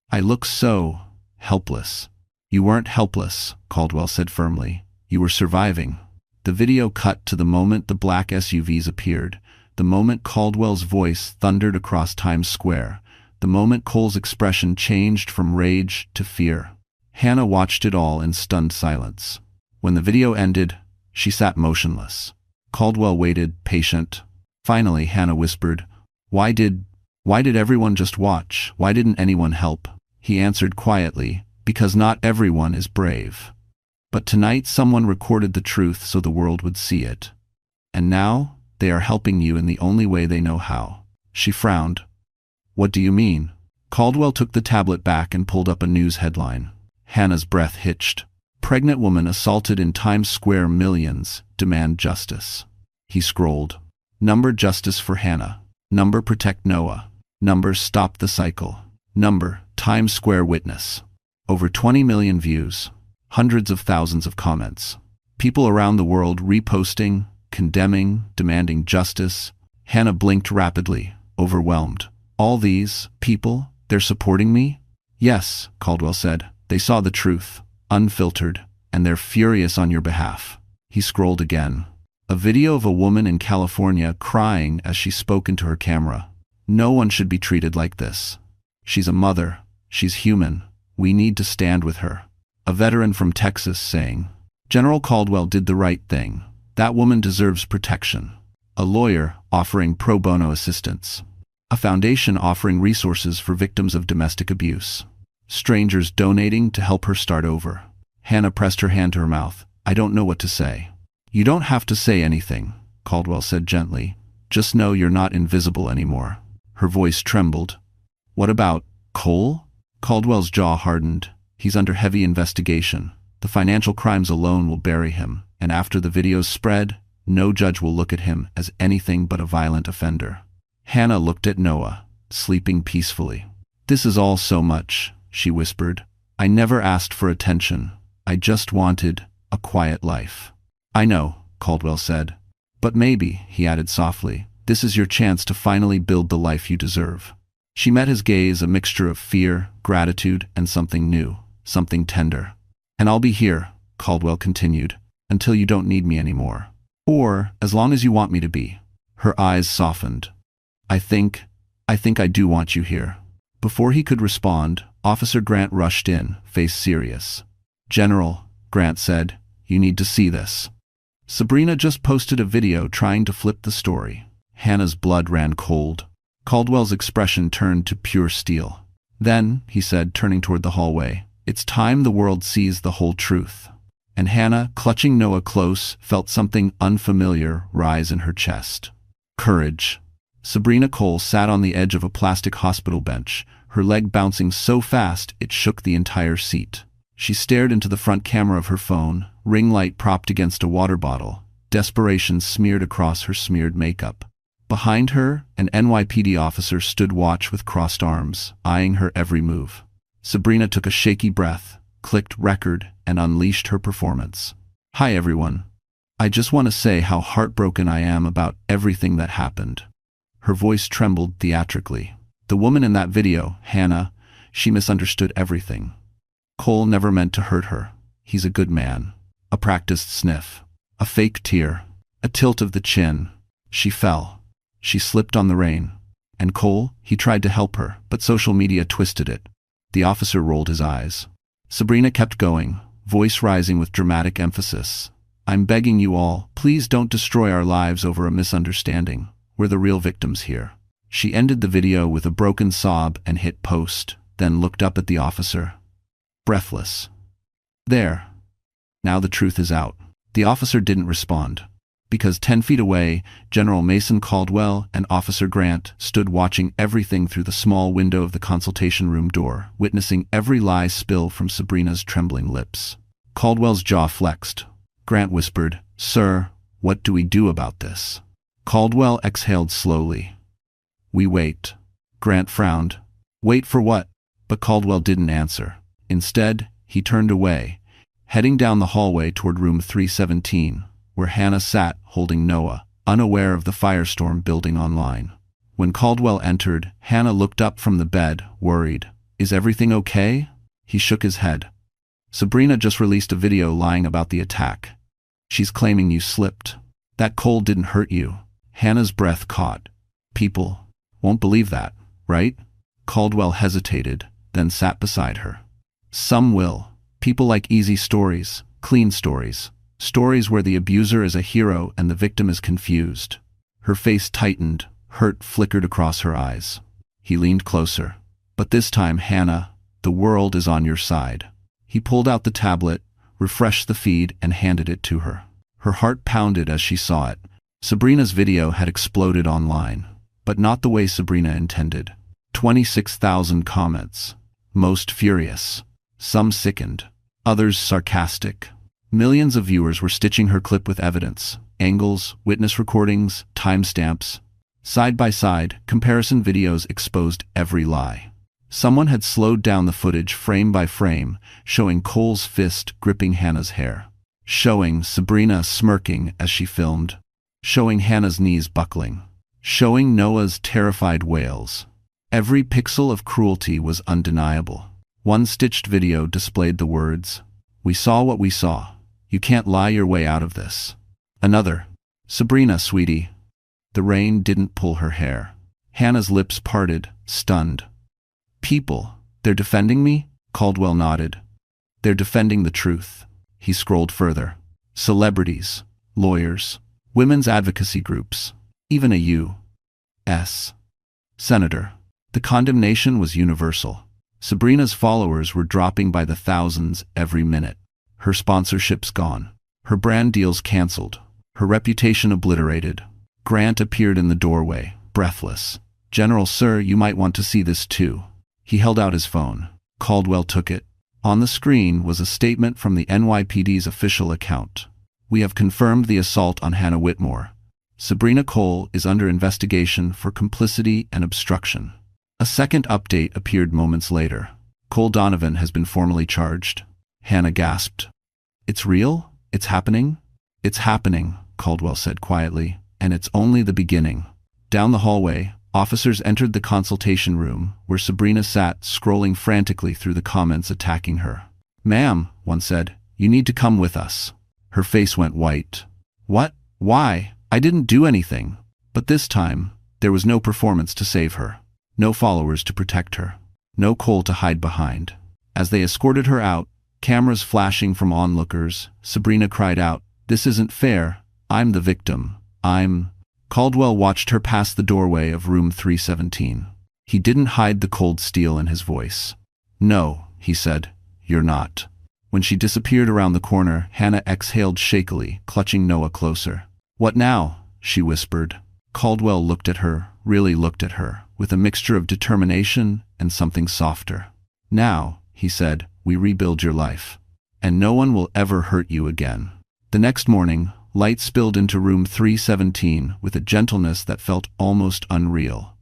I look so helpless. You weren't helpless, Caldwell said firmly. You were surviving. The video cut to the moment the black SUVs appeared, the moment Caldwell's voice thundered across Times Square, the moment Cole's expression changed from rage to fear. Hannah watched it all in stunned silence. When the video ended, she sat motionless. Caldwell waited, patient. Finally, Hannah whispered, Why did everyone just watch? Why didn't anyone help? He answered quietly, because not everyone is brave. But tonight someone recorded the truth so the world would see it. And now, they are helping you in the only way they know how. She frowned. What do you mean? Caldwell took the tablet back and pulled up a news headline. Hannah's breath hitched. Pregnant woman assaulted in Times Square, millions demand justice. He scrolled. Number justice for Hannah. Number protect Noah. Number stop the cycle. Number Times Square witness. Over 20 million views. Hundreds of thousands of comments. People around the world reposting, condemning, demanding justice. Hannah blinked rapidly, overwhelmed. All these people, they're supporting me? Yes, Caldwell said. They saw the truth, unfiltered, and they're furious on your behalf. He scrolled again. A video of a woman in California crying as she spoke into her camera. No one should be treated like this. She's a mother. She's human. We need to stand with her. A veteran from Texas saying, General Caldwell did the right thing. That woman deserves protection. A lawyer offering pro bono assistance. A foundation offering resources for victims of domestic abuse. Strangers donating to help her start over. Hannah pressed her hand to her mouth. I don't know what to say. You don't have to say anything, Caldwell said gently. Just know you're not invisible anymore. Her voice trembled. What about Cole? Caldwell's jaw hardened. He's under heavy investigation. The financial crimes alone will bury him, and after the videos spread, no judge will look at him as anything but a violent offender. Hannah looked at Noah, sleeping peacefully. This is all so much, she whispered. I never asked for attention. I just wanted a quiet life. I know, Caldwell said. But maybe, he added softly, this is your chance to finally build the life you deserve. She met his gaze, a mixture of fear, gratitude, and something new, something tender. And I'll be here, Caldwell continued, until you don't need me anymore. Or as long as you want me to be. Her eyes softened. I think I do want you here. Before he could respond, Officer Grant rushed in, face serious. General, Grant said, you need to see this. Sabrina just posted a video trying to flip the story. Hannah's blood ran cold. Caldwell's expression turned to pure steel. Then, he said, turning toward the hallway, "It's time the world sees the whole truth." And Hannah, clutching Noah close, felt something unfamiliar rise in her chest. Courage. Sabrina Cole sat on the edge of a plastic hospital bench, her leg bouncing so fast it shook the entire seat. She stared into the front camera of her phone, ring light propped against a water bottle, desperation smeared across her smeared makeup. Behind her, an NYPD officer stood watch with crossed arms, eyeing her every move. Sabrina took a shaky breath, clicked record, and unleashed her performance. "Hi everyone. I just want to say how heartbroken I am about everything that happened." Her voice trembled theatrically. The woman in that video, Hannah, she misunderstood everything. Cole never meant to hurt her. He's a good man. A practiced sniff. A fake tear. A tilt of the chin. She fell. She slipped on the rain. And Cole, he tried to help her, but social media twisted it. The officer rolled his eyes. Sabrina kept going, voice rising with dramatic emphasis. "I'm begging you all, please don't destroy our lives over a misunderstanding. We're the real victims here." She ended the video with a broken sob and hit post, then looked up at the officer. Breathless. "There. Now the truth is out." The officer didn't respond, because 10 feet away, General Mason Caldwell and Officer Grant stood watching everything through the small window of the consultation room door, witnessing every lie spill from Sabrina's trembling lips. Caldwell's jaw flexed. Grant whispered, "Sir, what do we do about this?" Caldwell exhaled slowly. "We wait." Grant frowned. "Wait for what?" But Caldwell didn't answer. Instead, he turned away, heading down the hallway toward room 317, where Hannah sat holding Noah, unaware of the firestorm building online. When Caldwell entered, Hannah looked up from the bed, worried. "Is everything okay?" He shook his head. "Sabrina just released a video lying about the attack. She's claiming you slipped. That cold didn't hurt you." Hannah's breath caught. "People won't believe that, right?" Caldwell hesitated, then sat beside her. "Some will. People like easy stories, clean stories. Stories where the abuser is a hero and the victim is confused." Her face tightened, hurt flickered across her eyes. He leaned closer. "But this time, Hannah, the world is on your side." He pulled out the tablet, refreshed the feed, and handed it to her. Her heart pounded as she saw it. Sabrina's video had exploded online, but not the way Sabrina intended. 26,000 comments. Most furious. Some sickened. Others sarcastic. Millions of viewers were stitching her clip with evidence, angles, witness recordings, timestamps. Side by side, comparison videos exposed every lie. Someone had slowed down the footage frame by frame, showing Cole's fist gripping Hannah's hair. Showing Sabrina smirking as she filmed. Showing Hannah's knees buckling. Showing Noah's terrified wails. Every pixel of cruelty was undeniable. One stitched video displayed the words, "We saw what we saw. You can't lie your way out of this." Another, "Sabrina, sweetie." The rain didn't pull her hair. Hannah's lips parted, stunned. "People, they're defending me?" Caldwell nodded. "They're defending the truth." He scrolled further. Celebrities, lawyers, women's advocacy groups, even a U.S. senator. The condemnation was universal. Sabrina's followers were dropping by the thousands every minute. Her sponsorships gone. Her brand deals canceled. Her reputation obliterated. Grant appeared in the doorway, breathless. "General, sir, you might want to see this too." He held out his phone. Caldwell took it. On the screen was a statement from the NYPD's official account. "We have confirmed the assault on Hannah Whitmore. Sabrina Cole is under investigation for complicity and obstruction." A second update appeared moments later. "Cole Donovan has been formally charged." Hannah gasped. "It's real? It's happening?" "It's happening," Caldwell said quietly, "and it's only the beginning." Down the hallway, officers entered the consultation room, where Sabrina sat, scrolling frantically through the comments attacking her. "Ma'am," one said, "you need to come with us." Her face went white. "What? Why? I didn't do anything." But this time, there was no performance to save her. No followers to protect her. No Cole to hide behind. As they escorted her out, cameras flashing from onlookers, Sabrina cried out, "This isn't fair. I'm the victim. Caldwell watched her pass the doorway of room 317. He didn't hide the cold steel in his voice. No, he said, you're not. When she disappeared around the corner, Hannah exhaled shakily, clutching Noah closer. What now? She whispered. Caldwell looked at her, really looked at her, with a mixture of determination and something softer. Now, he said, we rebuild your life. And no one will ever hurt you again. The next morning, light spilled into room 317 with a gentleness that felt almost unreal.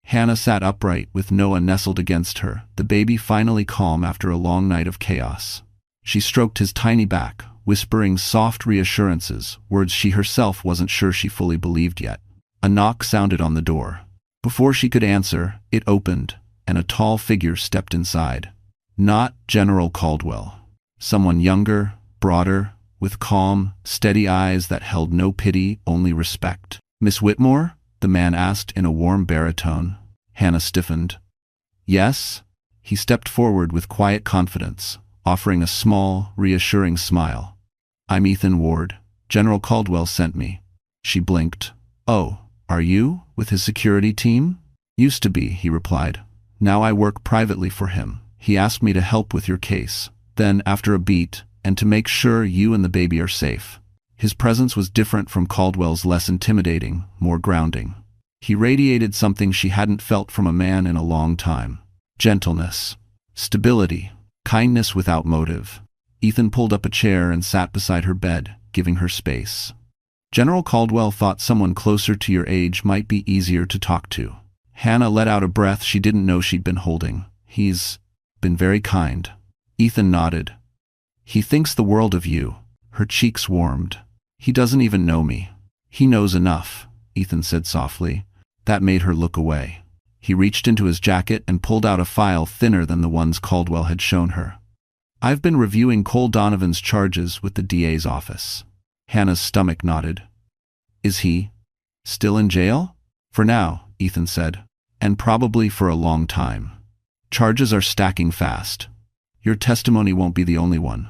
Hannah sat upright with Noah nestled against her, the baby finally calm after a long night of chaos. She stroked his tiny back, whispering soft reassurances, words she herself wasn't sure she fully believed yet. A knock sounded on the door. Before she could answer, it opened, and a tall figure stepped inside. Not General Caldwell. Someone younger, broader, with calm, steady eyes that held no pity, only respect. Miss Whitmore? The man asked in a warm baritone. Hannah stiffened. Yes? He stepped forward with quiet confidence, offering a small, reassuring smile. I'm Ethan Ward. General Caldwell sent me. She blinked. Oh, are you with his security team? Used to be, he replied. Now I work privately for him. He asked me to help with your case. Then, after a beat, and to make sure you and the baby are safe. His presence was different from Caldwell's, less intimidating, more grounding. He radiated something she hadn't felt from a man in a long time. Gentleness. Stability. Kindness without motive. Ethan pulled up a chair and sat beside her bed, giving her space. General Caldwell thought someone closer to your age might be easier to talk to. Hannah let out a breath she didn't know she'd been holding. He's been very kind. Ethan nodded. He thinks the world of you. Her cheeks warmed. He doesn't even know me. He knows enough, Ethan said softly. That made her look away. He reached into his jacket and pulled out a file thinner than the ones Caldwell had shown her. I've been reviewing Cole Donovan's charges with the DA's office. Hannah's stomach knotted. Is he still in jail? For now, Ethan said, and probably for a long time. Charges are stacking fast. Your testimony won't be the only one.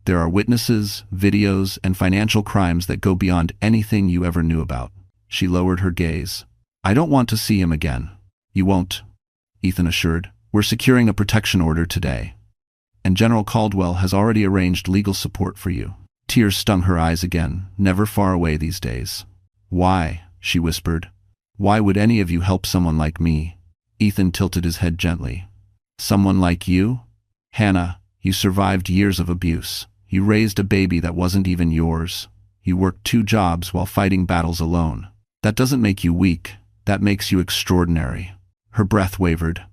There are witnesses, videos, and financial crimes that go beyond anything you ever knew about. She lowered her gaze. I don't want to see him again. You won't, Ethan assured. We're securing a protection order today. And General Caldwell has already arranged legal support for you. Tears stung her eyes again, never far away these days. Why? She whispered. Why would any of you help someone like me? Ethan tilted his head gently. Someone like you? Hannah, you survived years of abuse. You raised a baby that wasn't even yours. You worked 2 jobs while fighting battles alone. That doesn't make you weak. That makes you extraordinary. Her breath wavered.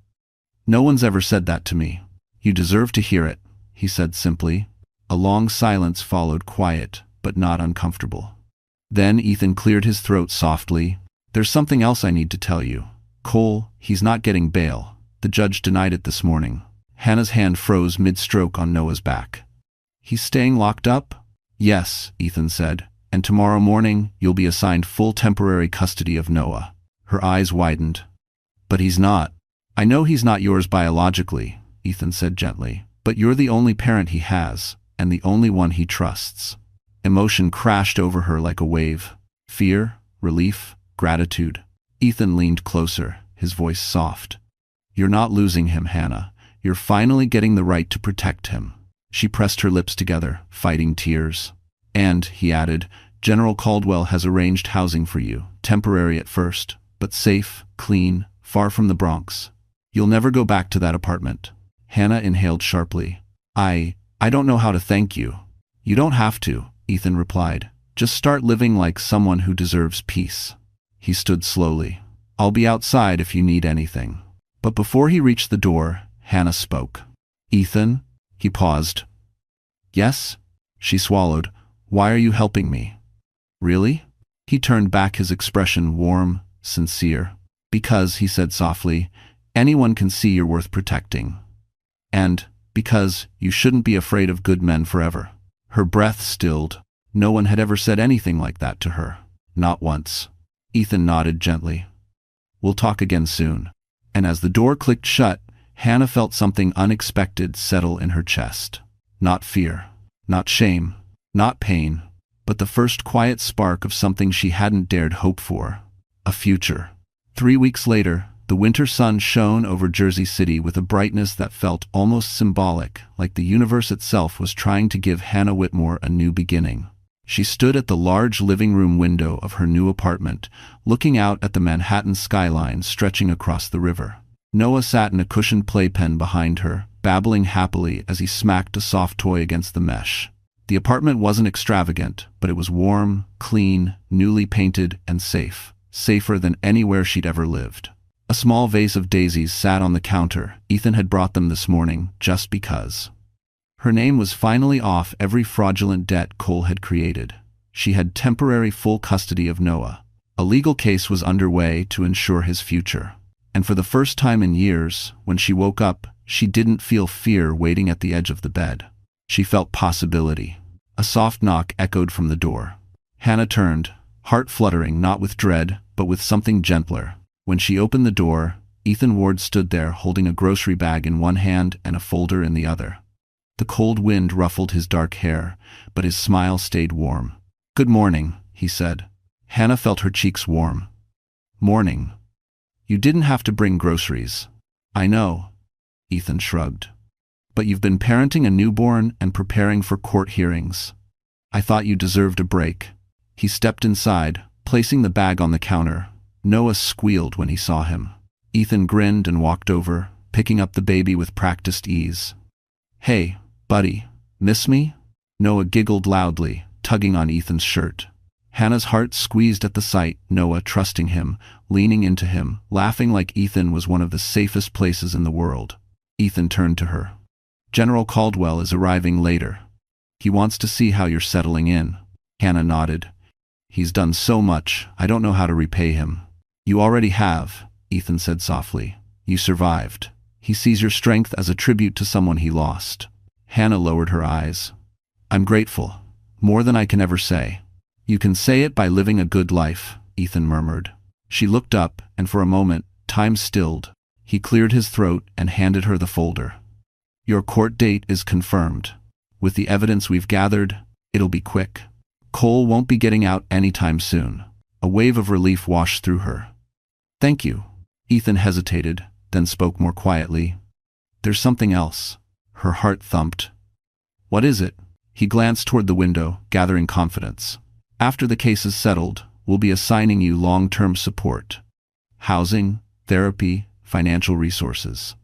No one's ever said that to me. You deserve to hear it, he said simply. A long silence followed, quiet, but not uncomfortable. Then Ethan cleared his throat softly. There's something else I need to tell you. Cole, he's not getting bail. The judge denied it this morning. Hannah's hand froze mid-stroke on Noah's back. He's staying locked up? Yes, Ethan said. And tomorrow morning, you'll be assigned full temporary custody of Noah. Her eyes widened. But he's not. I know he's not yours biologically, Ethan said gently. But you're the only parent he has, and the only one he trusts. Emotion crashed over her like a wave. Fear, relief, gratitude. Ethan leaned closer, his voice soft. You're not losing him, Hannah. You're finally getting the right to protect him. She pressed her lips together, fighting tears. And, he added, General Caldwell has arranged housing for you, temporary at first, but safe, clean, far from the Bronx. You'll never go back to that apartment. Hannah inhaled sharply. I don't know how to thank you. You don't have to, Ethan replied. Just start living like someone who deserves peace. He stood slowly. I'll be outside if you need anything. But before he reached the door, Hannah spoke. Ethan? He paused. Yes? She swallowed. Why are you helping me? Really? He turned back, his expression warm, sincere. Because, he said softly, anyone can see you're worth protecting. And because you shouldn't be afraid of good men forever. Her breath stilled. No one had ever said anything like that to her. Not once. Ethan nodded gently. We'll talk again soon. And as the door clicked shut, Hannah felt something unexpected settle in her chest. Not fear, not shame, not pain, but the first quiet spark of something she hadn't dared hope for: a future. 3 weeks later, the winter sun shone over Jersey City with a brightness that felt almost symbolic, like the universe itself was trying to give Hannah Whitmore a new beginning. She stood at the large living room window of her new apartment, looking out at the Manhattan skyline stretching across the river. Noah sat in a cushioned playpen behind her, babbling happily as he smacked a soft toy against the mesh. The apartment wasn't extravagant, but it was warm, clean, newly painted, and safe. Safer than anywhere she'd ever lived. A small vase of daisies sat on the counter. Ethan had brought them this morning, just because. Her name was finally off every fraudulent debt Cole had created. She had temporary full custody of Noah. A legal case was underway to ensure his future. And for the first time in years, when she woke up, she didn't feel fear waiting at the edge of the bed. She felt possibility. A soft knock echoed from the door. Hannah turned, heart fluttering not with dread, but with something gentler. When she opened the door, Ethan Ward stood there holding a grocery bag in one hand and a folder in the other. The cold wind ruffled his dark hair, but his smile stayed warm. "Good morning," he said. Hannah felt her cheeks warm. "Morning. You didn't have to bring groceries." "I know," Ethan shrugged. "But you've been parenting a newborn and preparing for court hearings. I thought you deserved a break." He stepped inside, placing the bag on the counter. Noah squealed when he saw him. Ethan grinned and walked over, picking up the baby with practiced ease. "Hey, buddy, miss me?" Noah giggled loudly, tugging on Ethan's shirt. Hannah's heart squeezed at the sight, Noah trusting him, leaning into him, laughing like Ethan was one of the safest places in the world. Ethan turned to her. "General Caldwell is arriving later. He wants to see how you're settling in." Hannah nodded. "He's done so much, I don't know how to repay him." "You already have," Ethan said softly. "You survived. He sees your strength as a tribute to someone he lost." Hannah lowered her eyes. "I'm grateful. More than I can ever say." "You can say it by living a good life," Ethan murmured. She looked up, and for a moment, time stilled. He cleared his throat and handed her the folder. "Your court date is confirmed. With the evidence we've gathered, it'll be quick. Cole won't be getting out anytime soon." A wave of relief washed through her. "Thank you." Ethan hesitated, then spoke more quietly. "There's something else." Her heart thumped. "What is it?" He glanced toward the window, gathering confidence. "After the case is settled, we'll be assigning you long-term support. Housing, therapy, financial resources.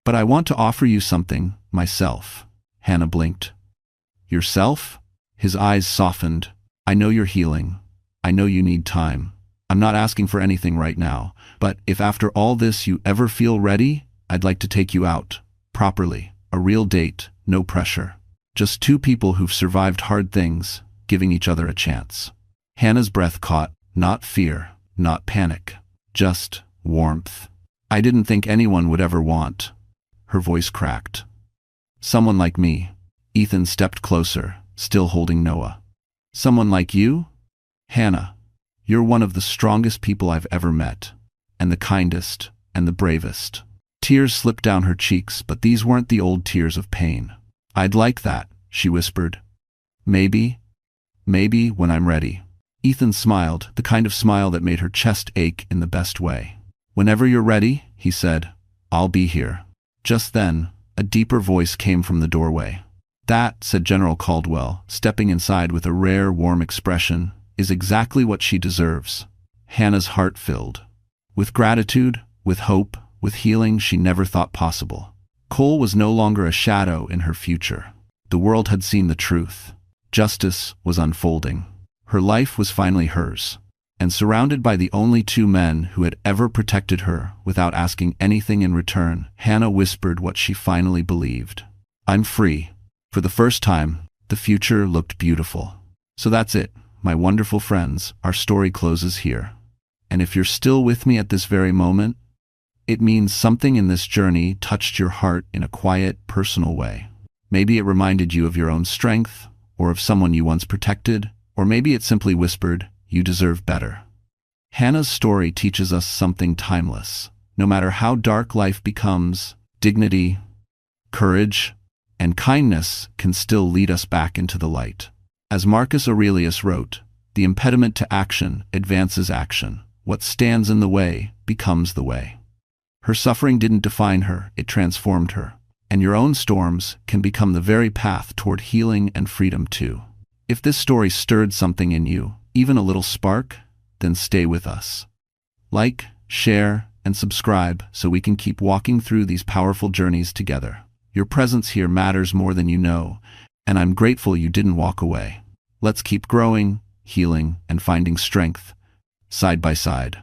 But I want to offer you something, myself." Hannah blinked. "Yourself?" His eyes softened. "I know you're healing. I know you need time. I'm not asking for anything right now, but if after all this you ever feel ready, I'd like to take you out. Properly. A real date, no pressure. Just two people who've survived hard things, giving each other a chance." Hannah's breath caught, not fear, not panic, just warmth. "I didn't think anyone would ever want." Her voice cracked. "Someone like me." Ethan stepped closer, still holding Noah. "Someone like you?" "Hannah, you're one of the strongest people I've ever met, and the kindest, and the bravest." Tears slipped down her cheeks, but these weren't the old tears of pain. "I'd like that," she whispered. Maybe when I'm ready." Ethan smiled, the kind of smile that made her chest ache in the best way. "Whenever you're ready," he said, "I'll be here." Just then, a deeper voice came from the doorway. "That," said General Caldwell, stepping inside with a rare, warm expression, "is exactly what she deserves." Hannah's heart filled. With gratitude, with hope, with healing she never thought possible. Cole was no longer a shadow in her future. The world had seen the truth. Justice was unfolding. Her life was finally hers. And surrounded by the only two men who had ever protected her without asking anything in return, Hannah whispered what she finally believed. "I'm free." For the first time, the future looked beautiful. So that's it, my wonderful friends, our story closes here. And if you're still with me at this very moment, it means something in this journey touched your heart in a quiet, personal way. Maybe it reminded you of your own strength, or of someone you once protected, or maybe it simply whispered, "You deserve better." Hannah's story teaches us something timeless. No matter how dark life becomes, dignity, courage, and kindness can still lead us back into the light. As Marcus Aurelius wrote, the impediment to action advances action. What stands in the way becomes the way. Her suffering didn't define her, it transformed her. And your own storms can become the very path toward healing and freedom too. If this story stirred something in you, even a little spark, then stay with us. Like, share, and subscribe so we can keep walking through these powerful journeys together. Your presence here matters more than you know, and I'm grateful you didn't walk away. Let's keep growing, healing, and finding strength, side by side.